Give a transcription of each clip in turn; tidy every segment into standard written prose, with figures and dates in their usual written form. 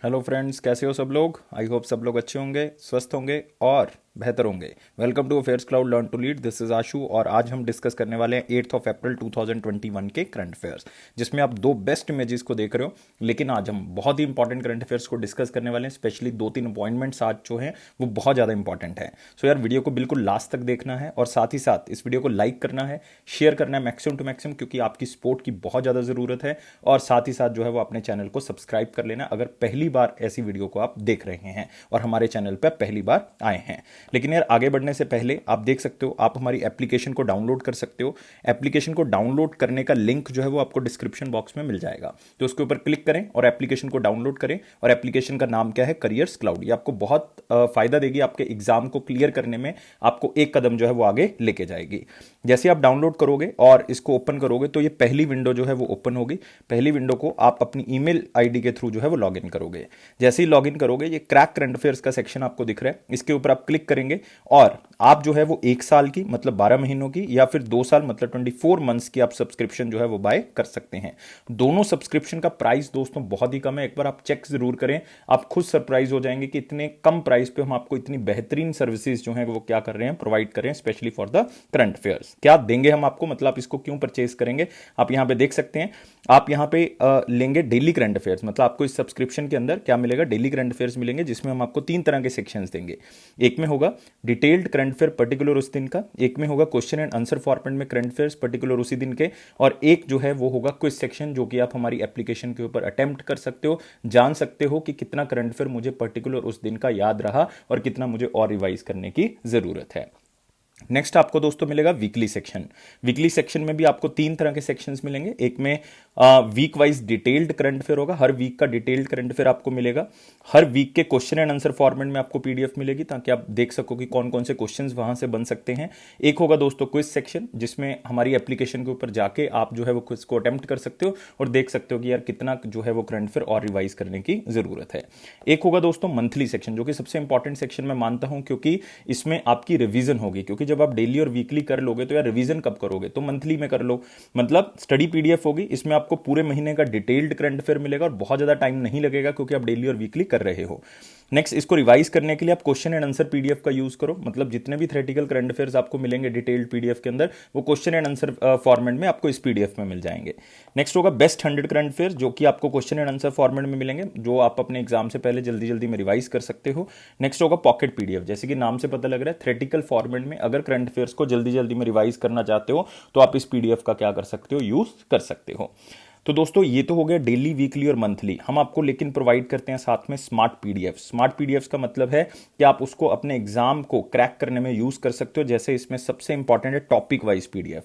Hello friends, कैसे हो सब लोग। आई होप सब लोग अच्छे होंगे, स्वस्थ होंगे और बेहतर होंगे। Welcome to affairs cloud learn to lead. This is Ashu और आज हम डिस्कस करने वाले हैं 8 अप्रैल 2021 के करंट अफेयर्स, जिसमें आप दो बेस्ट इमेजेस को देख रहे हो। लेकिन आज हम बहुत ही इंपॉर्टेंट करंट अफेयर्स को डिस्कस करने वाले हैं। स्पेशली दो तीन अपॉइंटमेंट्स आज जो हैं वो बहुत ज़्यादा इंपॉर्टेंट है। सो यार, वीडियो को बिल्कुल लास्ट तक देखना है और साथ ही साथ इस वीडियो को लाइक करना है, शेयर करना है मैक्सिमम टू मैक्सिमम, क्योंकि आपकी सपोर्ट की बहुत ज़्यादा ज़रूरत है। और साथ ही साथ जो है वो अपने चैनल को सब्सक्राइब कर लेना अगर पहली बार ऐसी वीडियो को आप देख रहे हैं और हमारे चैनल पर पहली बार आए हैं। लेकिन यार, आगे बढ़ने से पहले आप देख सकते हो, आप हमारी एप्लीकेशन को डाउनलोड कर सकते हो। एप्लीकेशन को डाउनलोड करने का लिंक जो है वो आपको डिस्क्रिप्शन बॉक्स में मिल जाएगा, तो उसके ऊपर क्लिक करें और एप्लीकेशन को डाउनलोड करें। और एप्लीकेशन का नाम क्या है? Careers cloud. ये आपको बहुत फायदा देगी, आपके एग्जाम को क्लियर करने में आपको एक कदम जो है वो आगे लेके जाएगी। जैसे आप डाउनलोड करोगे और इसको ओपन करोगे तो ये पहली विंडो जो है वो ओपन होगी। पहली विंडो को आप अपनी ईमेल आईडी के थ्रू जो है वो लॉगिन करोगे। जैसे ही लॉगिन करोगे, ये क्रैक करंट अफेयर्स का सेक्शन आपको दिख रहा है, इसके ऊपर आप क्लिक करेंगे और आप जो है वो 1 साल की मतलब 12 महीनों की या फिर 2 साल मतलब 24 मंथ्स की आप सब्सक्रिप्शन जो है वो बाय कर सकते हैं। दोनों सब्सक्रिप्शन का प्राइस दोस्तों बहुत ही कम है। एक बार आप चेक जरूर करें, आप खुद सरप्राइज हो जाएंगे कि इतने कम प्राइस पे हम आपको इतनी बेहतरीन सर्विसेज जो है वो क्या कर रहे हैं, प्रोवाइड कर रहे हैं, specially for the current affairs. क्या देंगे हम आपको, मतलब आप इसको क्यों परचेज करेंगे, आप यहां पे देख सकते हैं। आप यहां पे लेंगे डेली करंट अफेयर्स, मतलब आपको इस सब्सक्रिप्शन के अंदर क्या मिलेगा, डेली करंट अफेयर्स मिलेंगे, जिसमें हम आपको 3 तरह के सेक्शंस देंगे। एक में होगा डिटेल्ड करंट अफेयर पर्टिकुलर उस दिन का, एक में होगा क्वेश्चन एंड आंसर फॉर्मेट में करंट अफेयर्स पर्टिकुलर उसी दिन के, और एक जो है वो होगा क्विज सेक्शन, जो कि आप हमारी एप्लीकेशन के ऊपर अटेम्प्ट कर सकते हो, जान सकते हो कि कितना करंट अफेयर मुझे पर्टिकुलर उस दिन का याद रहा और कितना मुझे और रिवाइज करने की जरूरत है। नेक्स्ट आपको दोस्तों मिलेगा वीकली सेक्शन। वीकली सेक्शन में भी आपको 3 तरह के सेक्शंस मिलेंगे। एक में week wise detailed current affair होगा, हर वीक का डिटेल्ड करंट अफेयर आपको मिलेगा। हर वीक के क्वेश्चन एंड आंसर फॉर्मेट में आपको पीडीएफ मिलेगी, ताकि आप देख सको कि कौन कौन से क्वेश्चंस वहां से बन सकते हैं। एक होगा दोस्तों क्विज सेक्शन, जिसमें हमारी एप्लीकेशन के ऊपर जाके आप जो है वो क्विज को अटेम्प्ट कर सकते हो और देख सकते हो कि यार कितना जो है वो करंट अफेयर और रिवाइज करने की जरूरत है। एक होगा दोस्तों मंथली सेक्शन, जो कि सबसे इंपॉर्टेंट सेक्शन मैं मानता हूं, क्योंकि इसमें आपकी रिवीजन होगी। क्योंकि जब आप डेली और वीकली कर लोगे तो यार रिवीजन कब करोगे, तो मंथली में कर लो। मतलब स्टडी पीडीएफ होगी, इसमें आपको पूरे महीने का डिटेल्ड करंट अफेयर मिलेगा और बहुत ज्यादा टाइम नहीं लगेगा, क्योंकि आप डेली और वीकली कर रहे हो। नेक्स्ट, इसको रिवाइज करने के लिए आप क्वेश्चन एंड आंसर पीडीएफ का यूज करो। मतलब जितने भी थ्योरेटिकल करंट अफेयर्स आपको मिलेंगे डिटेल्ड पीडीएफ के अंदर, वो क्वेश्चन एंड आंसर फॉर्मेट में आपको इस पीडीएफ में मिल जाएंगे। नेक्स्ट होगा बेस्ट 100 करंट अफेयर्स, जो कि आपको क्वेश्चन एंड आंसर फॉर्मेट में मिलेंगे, जो आप अपने एग्जाम से पहले जल्दी जल्दी में रिवाइज कर सकते हो। नेक्स्ट होगा पॉकेट पीडीएफ, जैसे कि नाम से पता लग रहा है, थ्योरेटिकल फॉर्मेट में अगर करंट अफेयर्स को जल्दी जल्दी में रिवाइज करना चाहते हो तो आप इस पीडीएफ का क्या कर सकते हो, यूज कर सकते हो। तो दोस्तों ये तो हो गया डेली, वीकली और मंथली। हम आपको लेकिन प्रोवाइड करते हैं साथ में स्मार्ट पीडीएफ। स्मार्ट पीडीएफ का मतलब है कि आप उसको अपने एग्जाम को क्रैक करने में यूज कर सकते हो। जैसे इसमें सबसे इंपॉर्टेंट है topic wise PDF.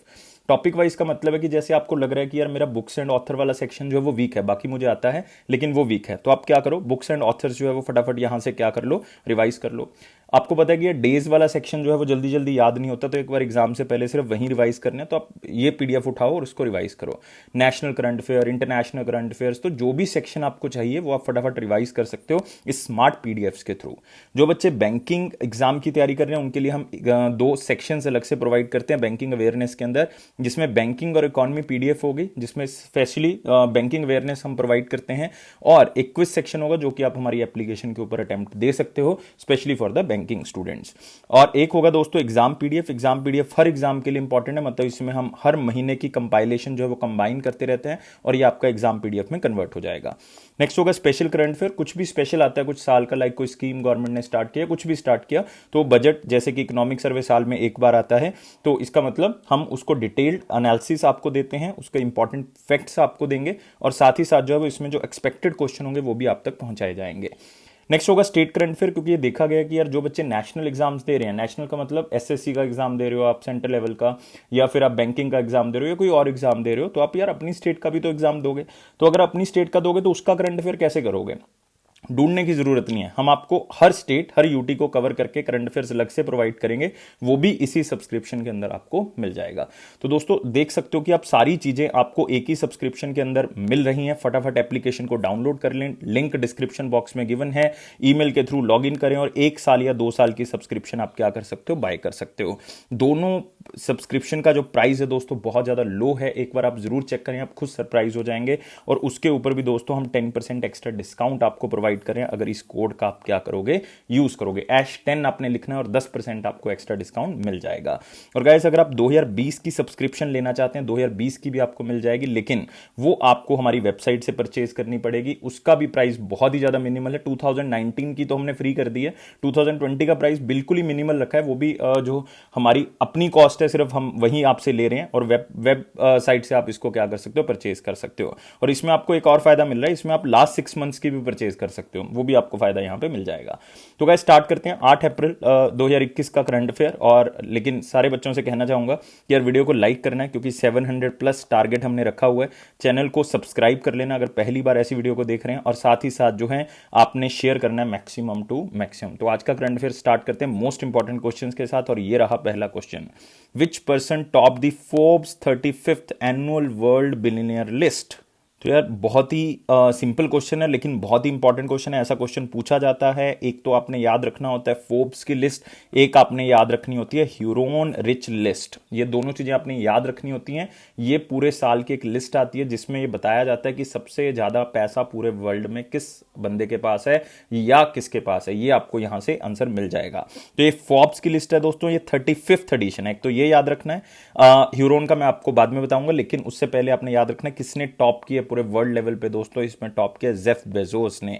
Topic wise का मतलब है कि जैसे आपको लग रहा है कि यार मेरा बुक्स एंड ऑथर वाला सेक्शन जो है वो वीक है, बाकी मुझे आता है लेकिन वो वीक है, तो आप क्या करो, बुक्स एंड ऑथर्स जो है वो फटाफट यहां से क्या कर लो, रिवाइज कर लो। आपको पता है कि ये डेज वाला सेक्शन जो है वो जल्दी जल्दी याद नहीं होता, तो एक बार एग्जाम से पहले सिर्फ वहीं रिवाइज करना है, तो आप ये पीडीएफ उठाओ और उसको रिवाइज करो। National current affair, international current affairs, तो जो भी सेक्शन आपको चाहिए वो आप फटाफट रिवाइज कर सकते हो इस स्मार्ट पीडीएफ के थ्रू। जो बच्चे बैंकिंग एग्जाम की तैयारी कर रहे हैं उनके लिए हम 2 सेक्शन अलग से प्रोवाइड करते हैं बैंकिंग अवेयरनेस के अंदर, जिसमें बैंकिंग और इकोनॉमी पीडीएफ होगी, जिसमें स्पेशली बैंकिंग अवेयरनेस हम प्रोवाइड करते हैं, और एक क्विज सेक्शन होगा जो कि आप हमारी एप्लीकेशन के ऊपर अटेम्प्ट दे सकते हो, specially for the banking students. और एक होगा दोस्तों एग्जाम पीडीएफ। एग्जाम पीडीएफ हर एग्जाम के लिए इंपॉर्टेंट है, मतलब इसमें हम हर महीने की कंपाइलेशन जो है वो कंबाइन करते रहते हैं और ये आपका एग्जाम पीडीएफ में कन्वर्ट हो जाएगा। नेक्स्ट होगा स्पेशल करंट अफेयर। कुछ भी स्पेशल आता है कुछ साल का, लाइक कोई स्कीम गवर्नमेंट ने स्टार्ट किया, कुछ भी स्टार्ट किया, तो बजट जैसे कि इकोनॉमिक सर्वे साल में एक बार आता है, तो इसका मतलब हम उसको डिटेल्ड एनालिसिस आपको देते हैं, उसके इंपॉर्टेंट फैक्ट्स आपको देंगे, और साथ ही साथ जो है वो इसमें जो एक्सपेक्टेड क्वेश्चन होंगे वो भी आप तक पहुंचाए जाएंगे। नेक्स्ट होगा स्टेट करंट अफेयर, क्योंकि ये देखा गया कि यार जो बच्चे नेशनल एग्जाम्स दे रहे हैं, नेशनल का मतलब एसएससी का एग्जाम दे रहे हो आप, सेंट्रल लेवल का, या फिर आप बैंकिंग का एग्जाम दे रहे हो या कोई और एग्जाम दे रहे हो, तो आप यार अपनी स्टेट का भी तो एग्जाम दोगे। तो अगर अपनी स्टेट का दोगे तो उसका करंट अफेयर कैसे करोगे, ढूंढने की जरूरत नहीं है, हम आपको हर स्टेट हर यूटी को कवर करके करंट अफेयर्स अलग से प्रोवाइड करेंगे, वो भी इसी सब्सक्रिप्शन के अंदर आपको मिल जाएगा। तो दोस्तों देख सकते हो कि आप सारी चीजें आपको एक ही सब्सक्रिप्शन के अंदर मिल रही हैं। फटाफट एप्लीकेशन को डाउनलोड कर लें, लिंक डिस्क्रिप्शन बॉक्स में गिवन है, ईमेल के थ्रू लॉग इन करें और 1 साल या 2 साल की सब्सक्रिप्शन आप क्या कर सकते हो, बाय कर सकते हो। दोनों सब्सक्रिप्शन का जो प्राइस है दोस्तों बहुत ज्यादा लो है, एक बार आप जरूर चेक करें, आप खुद सरप्राइज हो जाएंगे। और उसके ऊपर भी दोस्तों हम 10% एक्स्ट्रा डिस्काउंट आपको प्रोवाइड प्रोवाइड कर रहे हैं अगर इस कोड का आप क्या करोगे, यूज करोगे। ASH10 आपने लिखना है और 10% आपको एक्स्ट्रा डिस्काउंट मिल जाएगा। और गाइस अगर आप 2020 की सब्सक्रिप्शन लेना चाहते हैं 2020 की भी आपको मिल जाएगी, लेकिन वो आपको हमारी वेबसाइट से परचेज करनी पड़ेगी। उसका भी प्राइस बहुत ही ज्यादा मिनिमल है। 2019 की तो हमने फ्री कर दी है, 2020 का प्राइस बिल्कुल ही मिनिमल रखा है, वो भी जो हमारी अपनी कॉस्ट है, सिर्फ हम वही आपसे ले रहे हैं और वेब साइट से आप इसको क्या कर सकते हो, परचेज कर सकते हो। और इसमें आपको एक और फायदा मिल रहा है, इसमें आप लास्ट 6 मंथ्स की भी परचेज कर सकते हो, वो भी आपको फायदा यहां पे मिल जाएगा। तो गाइस स्टार्ट करते हैं 8 अप्रैल 2021 का करंट अफेयर। और लेकिन सारे बच्चों से कहना चाहूंगा कि यार वीडियो को लाइक करना है, क्योंकि 700 प्लस टारगेट हमने रखा हुआ है। चैनल को सब्सक्राइब कर लेना अगर पहली बार ऐसी वीडियो को देख रहे हैं, और साथ ही साथ जो है आपने शेयर करना है मैक्सिमम टू मैक्सिमम। तो आज का करंट अफेयर स्टार्ट करते हैं मोस्ट इंपॉर्टेंट क्वेश्चन के साथ, और ये रहा पहला question. Which person top the Forbes 35th annual world billionaire list? तो यार बहुत ही सिंपल क्वेश्चन है, लेकिन बहुत ही इंपॉर्टेंट क्वेश्चन है। ऐसा क्वेश्चन पूछा जाता है। एक तो आपने याद रखना होता है फोर्ब्स की लिस्ट, एक आपने याद रखनी होती है ह्यूरोन रिच लिस्ट। ये दोनों चीजें आपने याद रखनी होती हैं। ये पूरे साल की एक लिस्ट आती है जिसमें ये बताया जाता है कि सबसे ज्यादा पैसा पूरे वर्ल्ड में किस बंदे के पास है या किसके पास है। ये आपको यहां से आंसर मिल जाएगा। तो ये फोर्ब्स की लिस्ट है दोस्तों, ये 35th एडिशन है। एक तो ये याद रखना है। ह्यूरोन का मैं आपको बाद में बताऊंगा, लेकिन उससे पहले आपने याद रखना है किसने टॉप किया पूरे वर्ल्ड लेवल पे दोस्तों। इसमें टॉप किया जेफ बेजोस ने।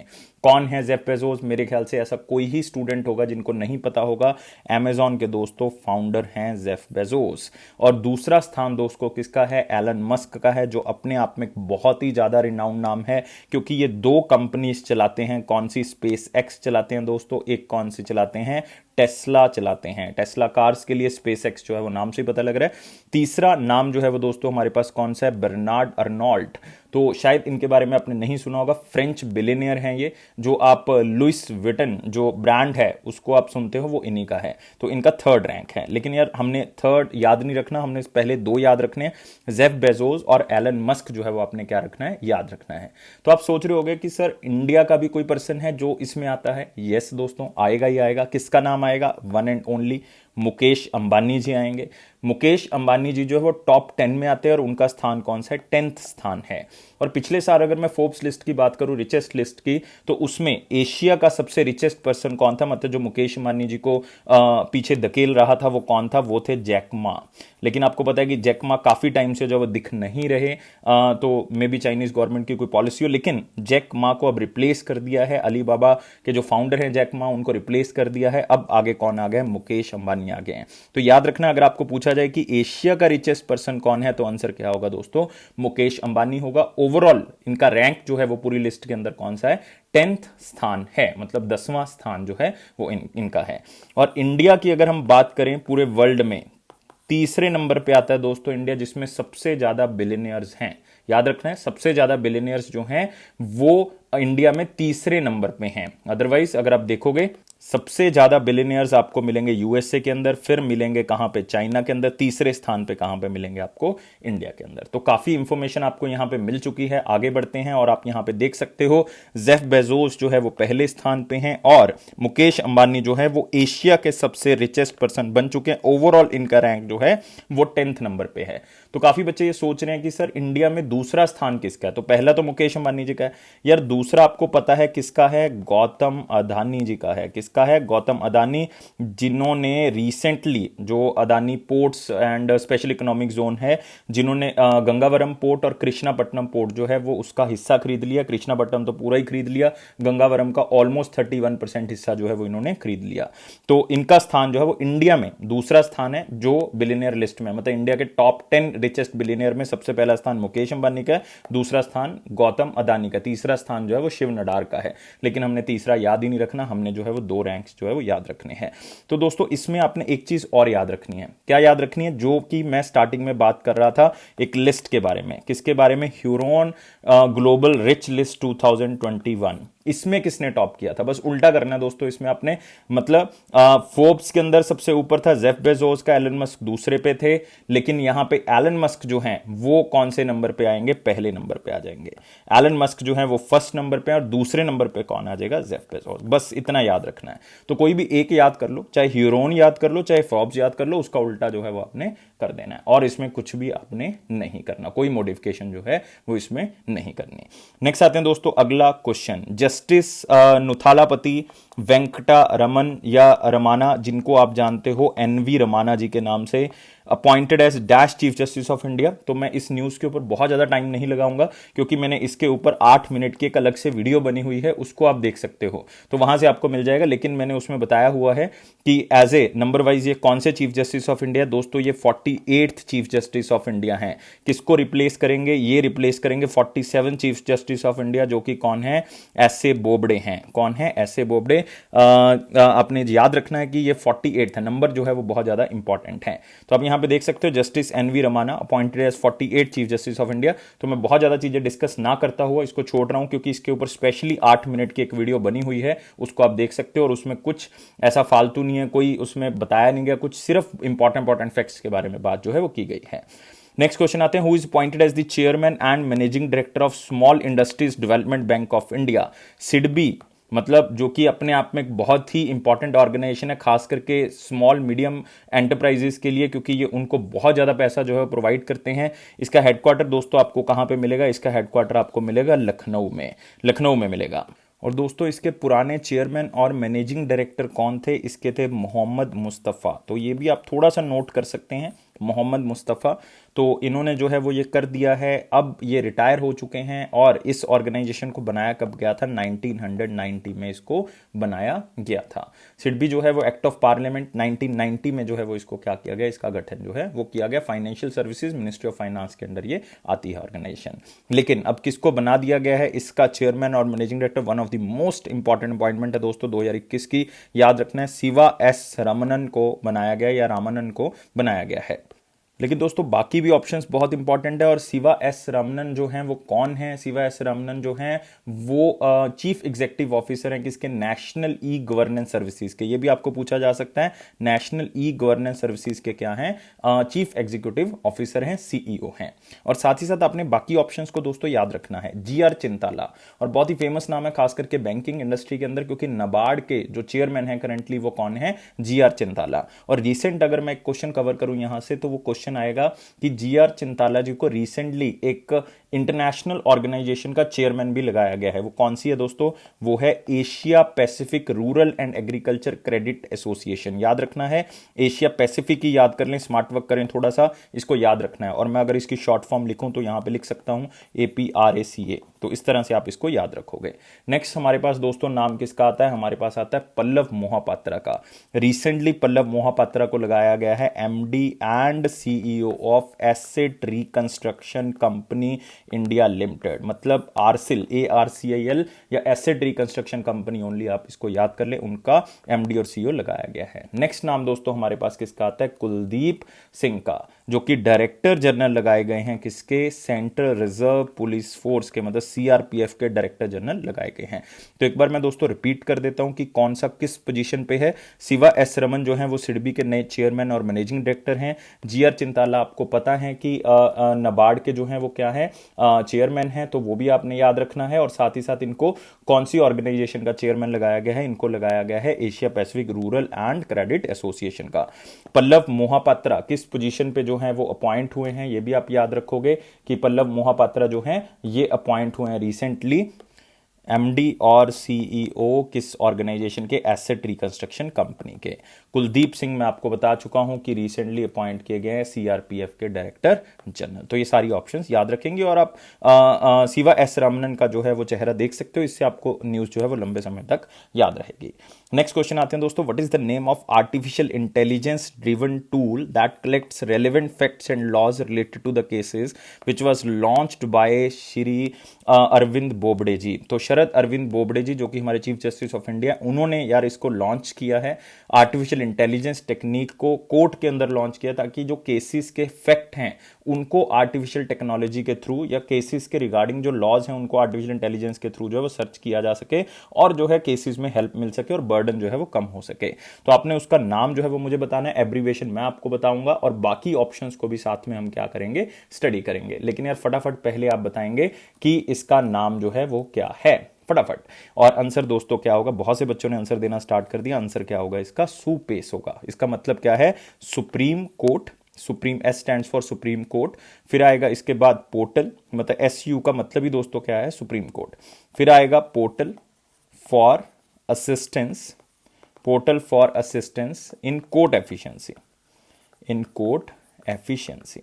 कौन है जेफ बेजोस? मेरे ख्याल से ऐसा कोई ही स्टूडेंट होगा जिनको नहीं पता होगा। अमेजॉन के दोस्तों फाउंडर हैं जेफ बेजोस। और दूसरा स्थान दोस्तों किसका है? एलन मस्क का है, जो अपने आप में बहुत ही ज्यादा रिनाउंड नाम है, क्योंकि ये 2 कंपनीज चलाते हैं। कौन सी? स्पेस एक्स चलाते हैं दोस्तों, एक कौन सी चलाते हैं? टेस्ला चलाते हैं। टेस्ला कार्स के लिए स्पेस एक्स जो है वो नाम से ही पता लग रहा है। तीसरा नाम जो है वो दोस्तों हमारे पास कौन सा है? Bernard Arnault. तो शायद इनके बारे में आपने नहीं सुना होगा। फ्रेंच बिलियनियर हैं ये। जो आप लुइस विटन जो ब्रांड है उसको आप सुनते हो, वो इन्हीं का है। तो इनका 3rd रैंक है। लेकिन यार हमने 3rd याद नहीं रखना, हमने पहले 2 याद रखने हैं। जेफ बेजोस और एलन मस्क जो है वो आपने क्या रखना है? याद रखना है। तो आप सोच रहे होंगे कि सर इंडिया का भी कोई पर्सन है जो इसमें आता है? यस दोस्तों, आएगा ही आएगा। किसका नाम आएगा? One and only Mukesh Ambani ji आएंगे। मुकेश अंबानी जी जो है वो टॉप 10 में आते हैं, और उनका स्थान कौन सा है? 10th स्थान है। और पिछले साल अगर मैं फोर्ब्स लिस्ट की बात करूं, रिचेस्ट लिस्ट की, तो उसमें एशिया का सबसे रिचेस्ट पर्सन कौन था, मतलब जो मुकेश अंबानी जी को पीछे धकेल रहा था, वो कौन था? वो थे जैक मा। लेकिन आपको पता है कि जैक मा काफी टाइम से जो वो दिख नहीं रहे, तो मे बी चाइनीज गवर्नमेंट की कोई पॉलिसी हो, लेकिन जैक मा को अब रिप्लेस कर दिया है। अलीबाबा के जो फाउंडर हैं जैक मा, उनको रिप्लेस कर दिया है। अब आगे कौन आ गया? मुकेश अंबानी आ गए हैं। तो याद रखना, अगर आपको पूछा जाए कि एशिया का रिचेस्ट पर्सन कौन है, तो आंसर क्या होगा दोस्तों? मुकेश अंबानी होगा। ओवरऑल इनका रैंक जो है वो पूरी लिस्ट के अंदर कौन सा है? 10th स्थान है, मतलब 10वां स्थान जो है वो इनका है। और इंडिया की अगर हम बात करें पूरे वर्ल्ड में, तीसरे नंबर पे आता है दोस्तों इंडिया, जिसमें सबसे ज्यादा बिलियनियर्स हैं। याद रखना है, सबसे ज्यादा बिलियनियर्स जो हैं वो इंडिया में तीसरे नंबर पे हैं। अदरवाइज अगर आप देखोगे सबसे ज्यादा बिलियनियर्स आपको मिलेंगे यूएसए के अंदर, फिर मिलेंगे कहां पे? चाइना के अंदर। तीसरे स्थान पे कहां पे मिलेंगे आपको? इंडिया के अंदर। तो काफी इंफॉर्मेशन आपको यहां पे मिल चुकी है। आगे बढ़ते हैं और आप यहां पे देख सकते हो जेफ बेजोस जो है वो पहले स्थान पे हैं, और मुकेश अंबानी जो है वो एशिया के सबसे रिचेस्ट पर्सन बन चुके हैं। ओवरऑल इनका रैंक जो है वो 10th नंबर पे है। तो काफी बच्चे ये सोच रहे हैं कि सर इंडिया में दूसरा स्थान किसका है? तो पहला तो मुकेश अंबानी जी का है यार। दूसरा आपको पता है किसका है? गौतम अदानी जी का है। किसका है? गौतम अदानी, जिन्होंने रिसेंटली जो Adani ports and special economic zone है, जिन्होंने गंगावरम पोर्ट और कृष्णापट्टनम पोर्ट जो है वो उसका हिस्सा खरीद लिया। कृष्णापट्टनम तो पूरा ही खरीद लिया, गंगावरम का ऑलमोस्ट 31% हिस्सा जो है वो इन्होंने खरीद लिया। तो इनका स्थान जो है वो इंडिया में दूसरा स्थान है जो बिलियनियर लिस्ट में, मतलब इंडिया के टॉप 10 रिचेस्ट बिलियनियर में सबसे पहला स्थान मुकेश अंबानी का है, दूसरा स्थान गौतम अदानी का, तीसरा स्थान जो है वो शिव नडार का है। लेकिन हमने तीसरा याद ही नहीं रखना, हमने जो है वो 2 रैंक्स जो है वो याद रखने हैं। तो दोस्तों इसमें आपने एक चीज और याद रखनी है। क्या याद रखनी है? जो कि मैं स्टार्टिंग में बात कर रहा था एक लिस्ट के बारे में। किसके बारे में? Huron global rich list 2021। इसमें किसने टॉप किया था? बस उल्टा करना है दोस्तों इसमें आपने, मतलब फोर्ब्स के अंदर सबसे ऊपर था जेफ बेजोस का, एलन मस्क दूसरे पे थे, लेकिन यहां पे एलन मस्क जो हैं वो कौन से नंबर पे आएंगे? पहले नंबर पे आ जाएंगे। एलन मस्क जो है वो फर्स्ट नंबर पे, और दूसरे नंबर पे कौन आ जाएगा? Jeff Bezos. बस इतना याद रखना है। तो कोई भी एक याद कर लो, चाहे ह्यूरोन याद कर लो, चाहे फोर्ब्स याद कर लो, उसका उल्टा जो है वो आपने कर देना है, और इसमें कुछ भी आपने नहीं करना, कोई मॉडिफिकेशन जो है वो इसमें नहीं करनी। नेक्स्ट आते हैं दोस्तों अगला क्वेश्चन। जस्टिस नुथालापति वेंकटा रमन या रमाना, जिनको आप जानते हो एनवी रमाना जी के नाम से, appointed as dash chief justice of India. तो मैं इस न्यूज के ऊपर बहुत ज्यादा टाइम नहीं लगाऊंगा, क्योंकि मैंने इसके ऊपर 8 मिनट की एक अलग से वीडियो बनी हुई है, उसको आप देख सकते हो, तो वहां से आपको मिल जाएगा। लेकिन मैंने उसमें बताया हुआ है कि एज ए नंबर वाइज ये कौन से चीफ जस्टिस ऑफ इंडिया, दोस्तों ये 48th chief justice of India हैं। किसको रिप्लेस करेंगे? ये रिप्लेस करेंगे 47 चीफ जस्टिस ऑफ इंडिया, जो कि कौन है? एस ए बोबडे हैं। कौन है? S A Bobde. आपने याद रखना है कि ये 48 है, नंबर जो है वो बहुत ज्यादा इंपॉर्टेंट है। तो आप यहां पे देख सकते हो justice NV Ramana appointed as 48 chief justice of India. तो मैं बहुत ज्यादा चीजें डिस्कस ना करता हुआ इसको छोड़ रहा हूं, क्योंकि इसके ऊपर स्पेशली 8 मिनट की एक वीडियो बनी हुई है, उसको आप देख सकते हो। और उसमें कुछ ऐसा फालतू नहीं है, कोई उसमें बताया नहीं गया, कुछ सिर्फ इंपॉर्टेंट फैक्ट्स के बारे में बात जो है वो की गई है। नेक्स्ट क्वेश्चन आते हैं, who is appointed as the chairman and managing director of Small Industries Development Bank of India, SIDBI. मतलब जो कि अपने आप में एक बहुत ही इंपॉर्टेंट ऑर्गेनाइजेशन है, खास करके स्मॉल मीडियम एंटरप्राइजेस के लिए, क्योंकि ये उनको बहुत ज़्यादा पैसा जो है प्रोवाइड करते हैं। इसका हेडक्वार्टर दोस्तों आपको कहाँ पे मिलेगा? इसका हेडक्वार्टर आपको मिलेगा लखनऊ में, लखनऊ में मिलेगा। और दोस्तों इसके पुराने चेयरमैन और मैनेजिंग डायरेक्टर कौन थे? इसके थे मोहम्मद मुस्तफ़ा। तो ये भी आप थोड़ा सा नोट कर सकते हैं, मोहम्मद मुस्तफ़ा। तो इन्होंने जो है वो ये कर दिया है, अब ये रिटायर हो चुके हैं। और इस ऑर्गेनाइजेशन को बनाया कब गया था? 1990 में इसको बनाया गया था। सिडबी जो है वो एक्ट ऑफ पार्लियामेंट 1990 में जो है वो इसको क्या किया गया? इसका गठन जो है वो किया गया। Financial services ministry of finance के अंदर ये आती है ऑर्गेनाइजेशन। लेकिन अब किसको बना दिया गया है? इसका चेयरमैन और managing director, one of the most important appointment है दोस्तों 2021 की, याद रखना है, शिवा एस रमनन को बनाया गया या रामानन को बनाया गया है। लेकिन दोस्तों बाकी भी ऑप्शंस बहुत इंपॉर्टेंट है। और शिवा एस रमनन जो हैं वो कौन है? शिवा एस रमनन जो हैं वो चीफ एग्जीक्यूटिव ऑफिसर हैं किसके? नेशनल ई गवर्नेंस सर्विसेज के। ये भी आपको पूछा जा सकता है, नेशनल ई गवर्नेंस सर्विसेज के क्या हैं? चीफ एग्जीक्यूटिव ऑफिसर हैं, सीईओ हैं। और साथ ही साथ आपने बाकी ऑप्शंस को दोस्तों याद रखना है। GR चिंताला, और बहुत ही फेमस नाम है खास करके बैंकिंग इंडस्ट्री के अंदर, क्योंकि नाबार्ड के जो चेयरमैन है करंटली वो कौन है? GR चिंताला। और रिसेंट अगर मैं एक क्वेश्चन कवर करूं यहां से, तो वो क्वेश्चन आएगा कि GR चिंताला जी को रिसेंटली एक इंटरनेशनल ऑर्गेनाइजेशन का चेयरमैन भी लगाया गया है। वो कौन सी है दोस्तों? वो है Asia Pacific rural and agriculture credit association. याद रखना है, एशिया पैसिफिक ही याद कर लें, स्मार्ट वर्क करें थोड़ा सा, इसको याद रखना है। और मैं अगर इसकी शॉर्ट फॉर्म लिखूं तो यहां पे लिख सकता हूं APRACA। तो इस तरह से आप इसको याद रखोगे। नेक्स्ट हमारे पास दोस्तों नाम किसका आता है? हमारे पास आता है पल्लव मोहापात्रा का। रिसेंटली पल्लव मोहापात्रा को लगाया गया है MD and CEO of asset reconstruction company India limited, मतलब आरसिल, ARCIL या एसेट रिकंस्ट्रक्शन कंपनी ओनली, आप इसको याद कर ले, उनका MD और CEO लगाया गया है। नेक्स्ट नाम दोस्तों हमारे पास किसका आता है? कुलदीप सिंह का, जो कि डायरेक्टर जनरल लगाए गए हैं किसके? सेंट्रल रिजर्व पुलिस फोर्स के, मतलब CRPF के डायरेक्टर जनरल लगाए गए हैं। तो एक बार मैं दोस्तों रिपीट कर देता हूं कि कौन सा किस पोजीशन पे है। शिवा एस रमन जो है वो सिडबी के नए चेयरमैन और मैनेजिंग डायरेक्टर हैं। GR चिंताला आपको पता है कि नाबार्ड के जो हैं वो क्या है? चेयरमैन है, तो वो भी आपने याद रखना है। और साथ ही साथ इनको कौन सी ऑर्गेनाइजेशन का चेयरमैन लगाया गया है? इनको लगाया गया है Asia Pacific rural and credit association का। पल्लव मोहापात्रा किस पोजीशन पे जो है वो अपॉइंट हुए हैं? ये भी आप याद रखोगे कि पल्लव मोहापात्रा जो हैं ये अपॉइंट हुए हैं रिसेंटली MD और CEO किस ऑर्गेनाइजेशन के? एसेट रिकंस्ट्रक्शन कंपनी के। कुलदीप सिंह मैं आपको बता चुका हूं कि रिसेंटली अपॉइंट किए गए हैं CRPF के डायरेक्टर जनरल। तो ये सारी ऑप्शंस याद रखेंगे। और आप शिवा एस रमनन का जो है वो चेहरा देख सकते हो, इससे आपको न्यूज जो है वो लंबे समय तक याद रहेगी। नेक्स्ट क्वेश्चन आते हैं दोस्तों, what is the name of artificial intelligence driven tool that collects relevant facts and laws related to the cases which was launched by Shri Arvind Bobde ji. तो शरद अरविंद बोबडे जी जो कि हमारे चीफ जस्टिस ऑफ इंडिया, उन्होंने यार इसको लॉन्च किया है, आर्टिफिशियल इंटेलिजेंस टेक्निक को कोर्ट के अंदर लॉन्च किया, ताकि जो केसेस के फैक्ट हैं उनको आर्टिफिशियल टेक्नोलॉजी के थ्रू या केसेस के रिगार्डिंग जो लॉज हैं उनको आर्टिफिशियल इंटेलिजेंस के थ्रू जो है वो सर्च किया जा सके और जो है केसेस में हेल्प मिल सके और बर्डन जो है वो कम हो सके। तो आपने उसका नाम जो है वो मुझे बताना है, एब्रीवेशन मैं आपको बताऊंगा और बाकी ऑप्शंस को भी साथ में हम क्या करेंगे, स्टडी करेंगे। लेकिन यार फटाफट पहले आप बताएंगे कि इसका नाम जो है वो क्या है, फटाफट। और आंसर दोस्तों क्या होगा, बहुत से बच्चों ने आंसर देना स्टार्ट कर दिया। आंसर क्या होगा इसका? सुपेस होगा। इसका मतलब क्या है? Supreme court. Supreme, S stands for supreme court. फिर आएगा इसके बाद पोर्टल, मतलब SU का मतलब ही दोस्तों क्या है? Supreme court. फिर आएगा portal, for assistance, portal for assistance in court efficiency, in court efficiency.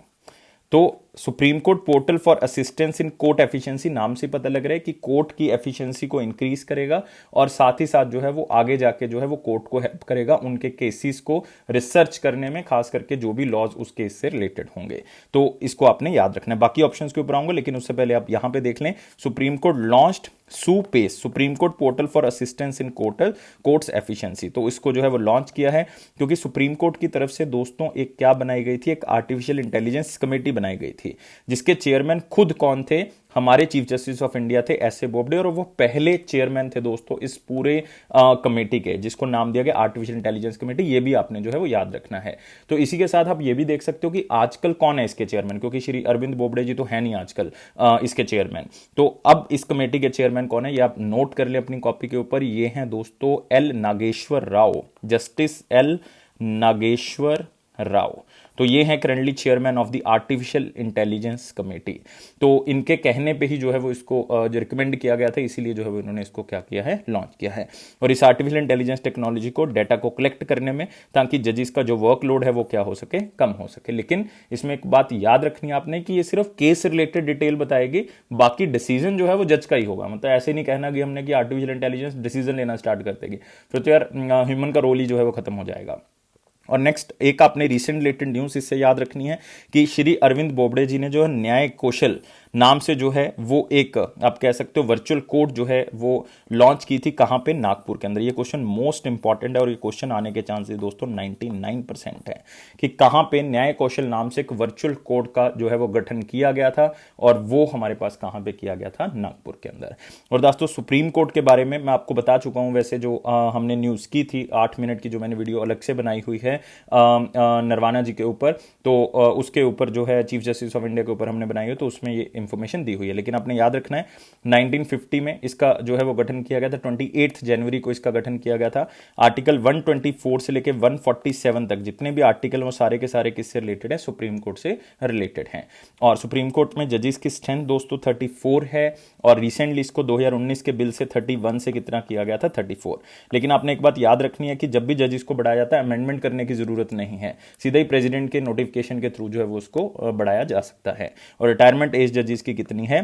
तो supreme court portal for assistance in court efficiency नाम से पता लग रहा है कि कोर्ट की एफिशिएंसी को इंक्रीज करेगा और साथ ही साथ जो है वो आगे जाके जो है वो कोर्ट को हेल्प करेगा उनके केसेस को रिसर्च करने में, खास करके जो भी लॉज उस केस से रिलेटेड होंगे। तो इसको आपने याद रखना है। बाकी ऑप्शंस के ऊपर आऊंगा, लेकिन उससे पहले आप यहां पे देख लें, supreme court launched SUPACE, supreme court portal for assistance in courts efficiency. तो इसको जो है वो लॉन्च किया है क्योंकि सुप्रीम कोर्ट की तरफ से दोस्तों एक क्या बनाई गई थी, एक आर्टिफिशियल इंटेलिजेंस कमेटी बनाई गई थी, जिसके चेयरमैन खुद कौन थे, हमारे चीफ जस्टिस ऑफ इंडिया थे एस ए बोबडे, और वो पहले चेयरमैन थे दोस्तों इस पूरे कमेटी के, जिसको नाम दिया गया आर्टिफिशियल इंटेलिजेंस कमेटी। ये भी आपने जो है वो याद रखना है। तो इसी के साथ आप ये भी देख सकते हो कि आजकल कौन है इसके चेयरमैन, क्योंकि श्री अरविंद बोबडे जी तो है नहीं आजकल इसके चेयरमैन। तो अब इस कमेटी के चेयरमैन कौन है, ये आप नोट कर ले अपनी कॉपी के ऊपर। ये हैं दोस्तों L Nageswara Rao, justice L Nageswara Rao. तो ये हैं currently chairman of the artificial intelligence committee. तो इनके कहने पे ही जो है वो इसको जो रिकमेंड किया गया था, इसीलिए जो है वो इन्होंने इसको क्या किया है, लॉन्च किया है। और इस आर्टिफिशियल इंटेलिजेंस टेक्नोलॉजी को डेटा को कलेक्ट करने में, ताकि जजेस का जो वर्कलोड है वो क्या हो सके, कम हो सके। लेकिन इसमें एक बात याद रखनी है आपने कि ये सिर्फ केस रिलेटेड डिटेल बताएगी, बाकी डिसीजन जो है वो जज का ही होगा। मतलब ऐसे नहीं कहना कि हमने कि आर्टिफिशियल इंटेलिजेंस डिसीजन लेना स्टार्ट कर देगी, फिर तो यार ह्यूमन का रोल ही जो है वो खत्म हो जाएगा। और नेक्स्ट एक आपने रिसेंट रिलेटेड न्यूज इससे याद रखनी है कि श्री अरविंद बोबडे जी ने जो है न्याय कौशल नाम से जो है वो एक आप कह सकते हो वर्चुअल कोर्ट जो है वो लॉन्च की थी, कहां पे, नागपुर के अंदर। ये क्वेश्चन मोस्ट इंपॉर्टेंट है और ये क्वेश्चन आने के चांसेस दोस्तों 99% है कि कहां पे न्याय कौशल नाम से एक वर्चुअल कोर्ट का जो है वो गठन किया गया था, और वो हमारे पास कहां पे किया गया था, नागपुर के अंदर। और दोस्तों सुप्रीम कोर्ट के बारे में मैं आपको बता चुका हूं, वैसे जो हमने न्यूज की थी 8 मिनट की, जो मैंने वीडियो अलग से बनाई हुई है नरवाना जी के ऊपर, तो उसके ऊपर जो है चीफ जस्टिस ऑफ इंडिया के ऊपर हमने बनाई है, तो उसमें ये इंफॉर्मेशन दी हुई है। लेकिन आपने याद रखना है 1950 में इसका जो है वो गठन किया गया था, 28 जनवरी को इसका गठन किया गया था। आर्टिकल 124 से लेकर 147 तक जितने भी आर्टिकल वो सारे के सारे किससे रिलेटेड है, सुप्रीम कोर्ट से रिलेटेड हैं। और सुप्रीम कोर्ट में जजेस की स्ट्रेंथ दोस्तों 34 है, और रिसेंटली इसको 2019 के बिल से 31 से कितना किया गया था, 34। लेकिन आपने एक बात याद रखनी है कि जब भी जजेस को बढ़ाया जाता है अमेंडमेंट करने की जरूरत नहीं है, सीधा ही प्रेसिडेंट के नोटिफिकेशन के थ्रू जो है वो उसको बढ़ाया जा सकता है। और रिटायरमेंट एज जजेस की कितनी है,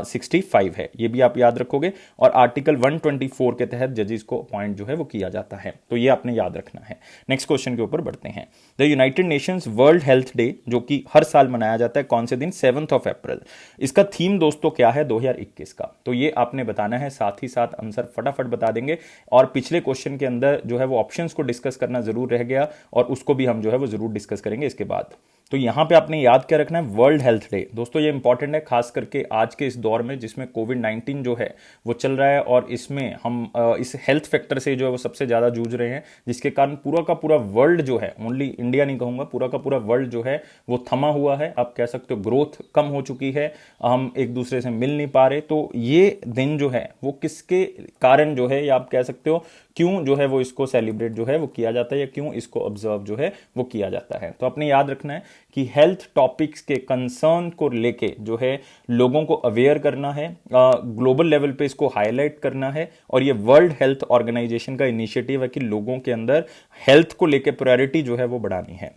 65 है, ये भी आप याद रखोगे। और आर्टिकल 124 के तहत जजेस को अपॉइंट जो है वो किया जाता है, तो ये आपने याद रखना है। नेक्स्ट क्वेश्चन के ऊपर बढ़ते हैं। The United Nations world health day, जो कि हर साल मनाया जाता है, कौन से दिन, 7 अप्रैल। इसका थीम दोस्तों क्या है 2021 का, तो ये आपने बताना है, साथ ही साथ आंसर फटाफट बता देंगे। और पिछले क्वेश्चन के अंदर जो है वो ऑप्शंस को डिस्कस करना जरूर रह गया, और उसको भी हम जो है वो जरूर डिस्कस करेंगे इसके बाद। तो यहां पे आपने याद क्या रखना है, वर्ल्ड हेल्थ डे। दोस्तों ये इंपॉर्टेंट है, खास करके आज के इस दौर में जिसमें कोविड-19 जो है वो चल रहा है, और इसमें हम इस हेल्थ फैक्टर से जो है वो सबसे ज्यादा जूझ रहे हैं, जिसके कारण पूरा का पूरा वर्ल्ड जो है, ओनली इंडिया नहीं कहूंगा, पूरा का पूरा वर्ल्ड जो है वो थमा हुआ है। आप कह सकते हो ग्रोथ कम हो चुकी है, हम एक दूसरे से मिल नहीं पा रहे। तो ये दिन जो है वो किसके कारण जो है, या आप कह सकते हो क्यों जो है वो इसको सेलिब्रेट जो है वो किया जाता है, या क्यों इसको ऑब्जर्व जो है वो किया जाता है। तो आपने याद रखना है कि हेल्थ टॉपिक्स के कंसर्न को लेके जो है लोगों को अवेयर करना है, ग्लोबल लेवल पे इसको हाईलाइट करना है, और ये वर्ल्ड हेल्थ ऑर्गेनाइजेशन का इनिशिएटिव है कि लोगों के अंदर हेल्थ को लेके प्रायोरिटी जो है वो बढ़ानी है।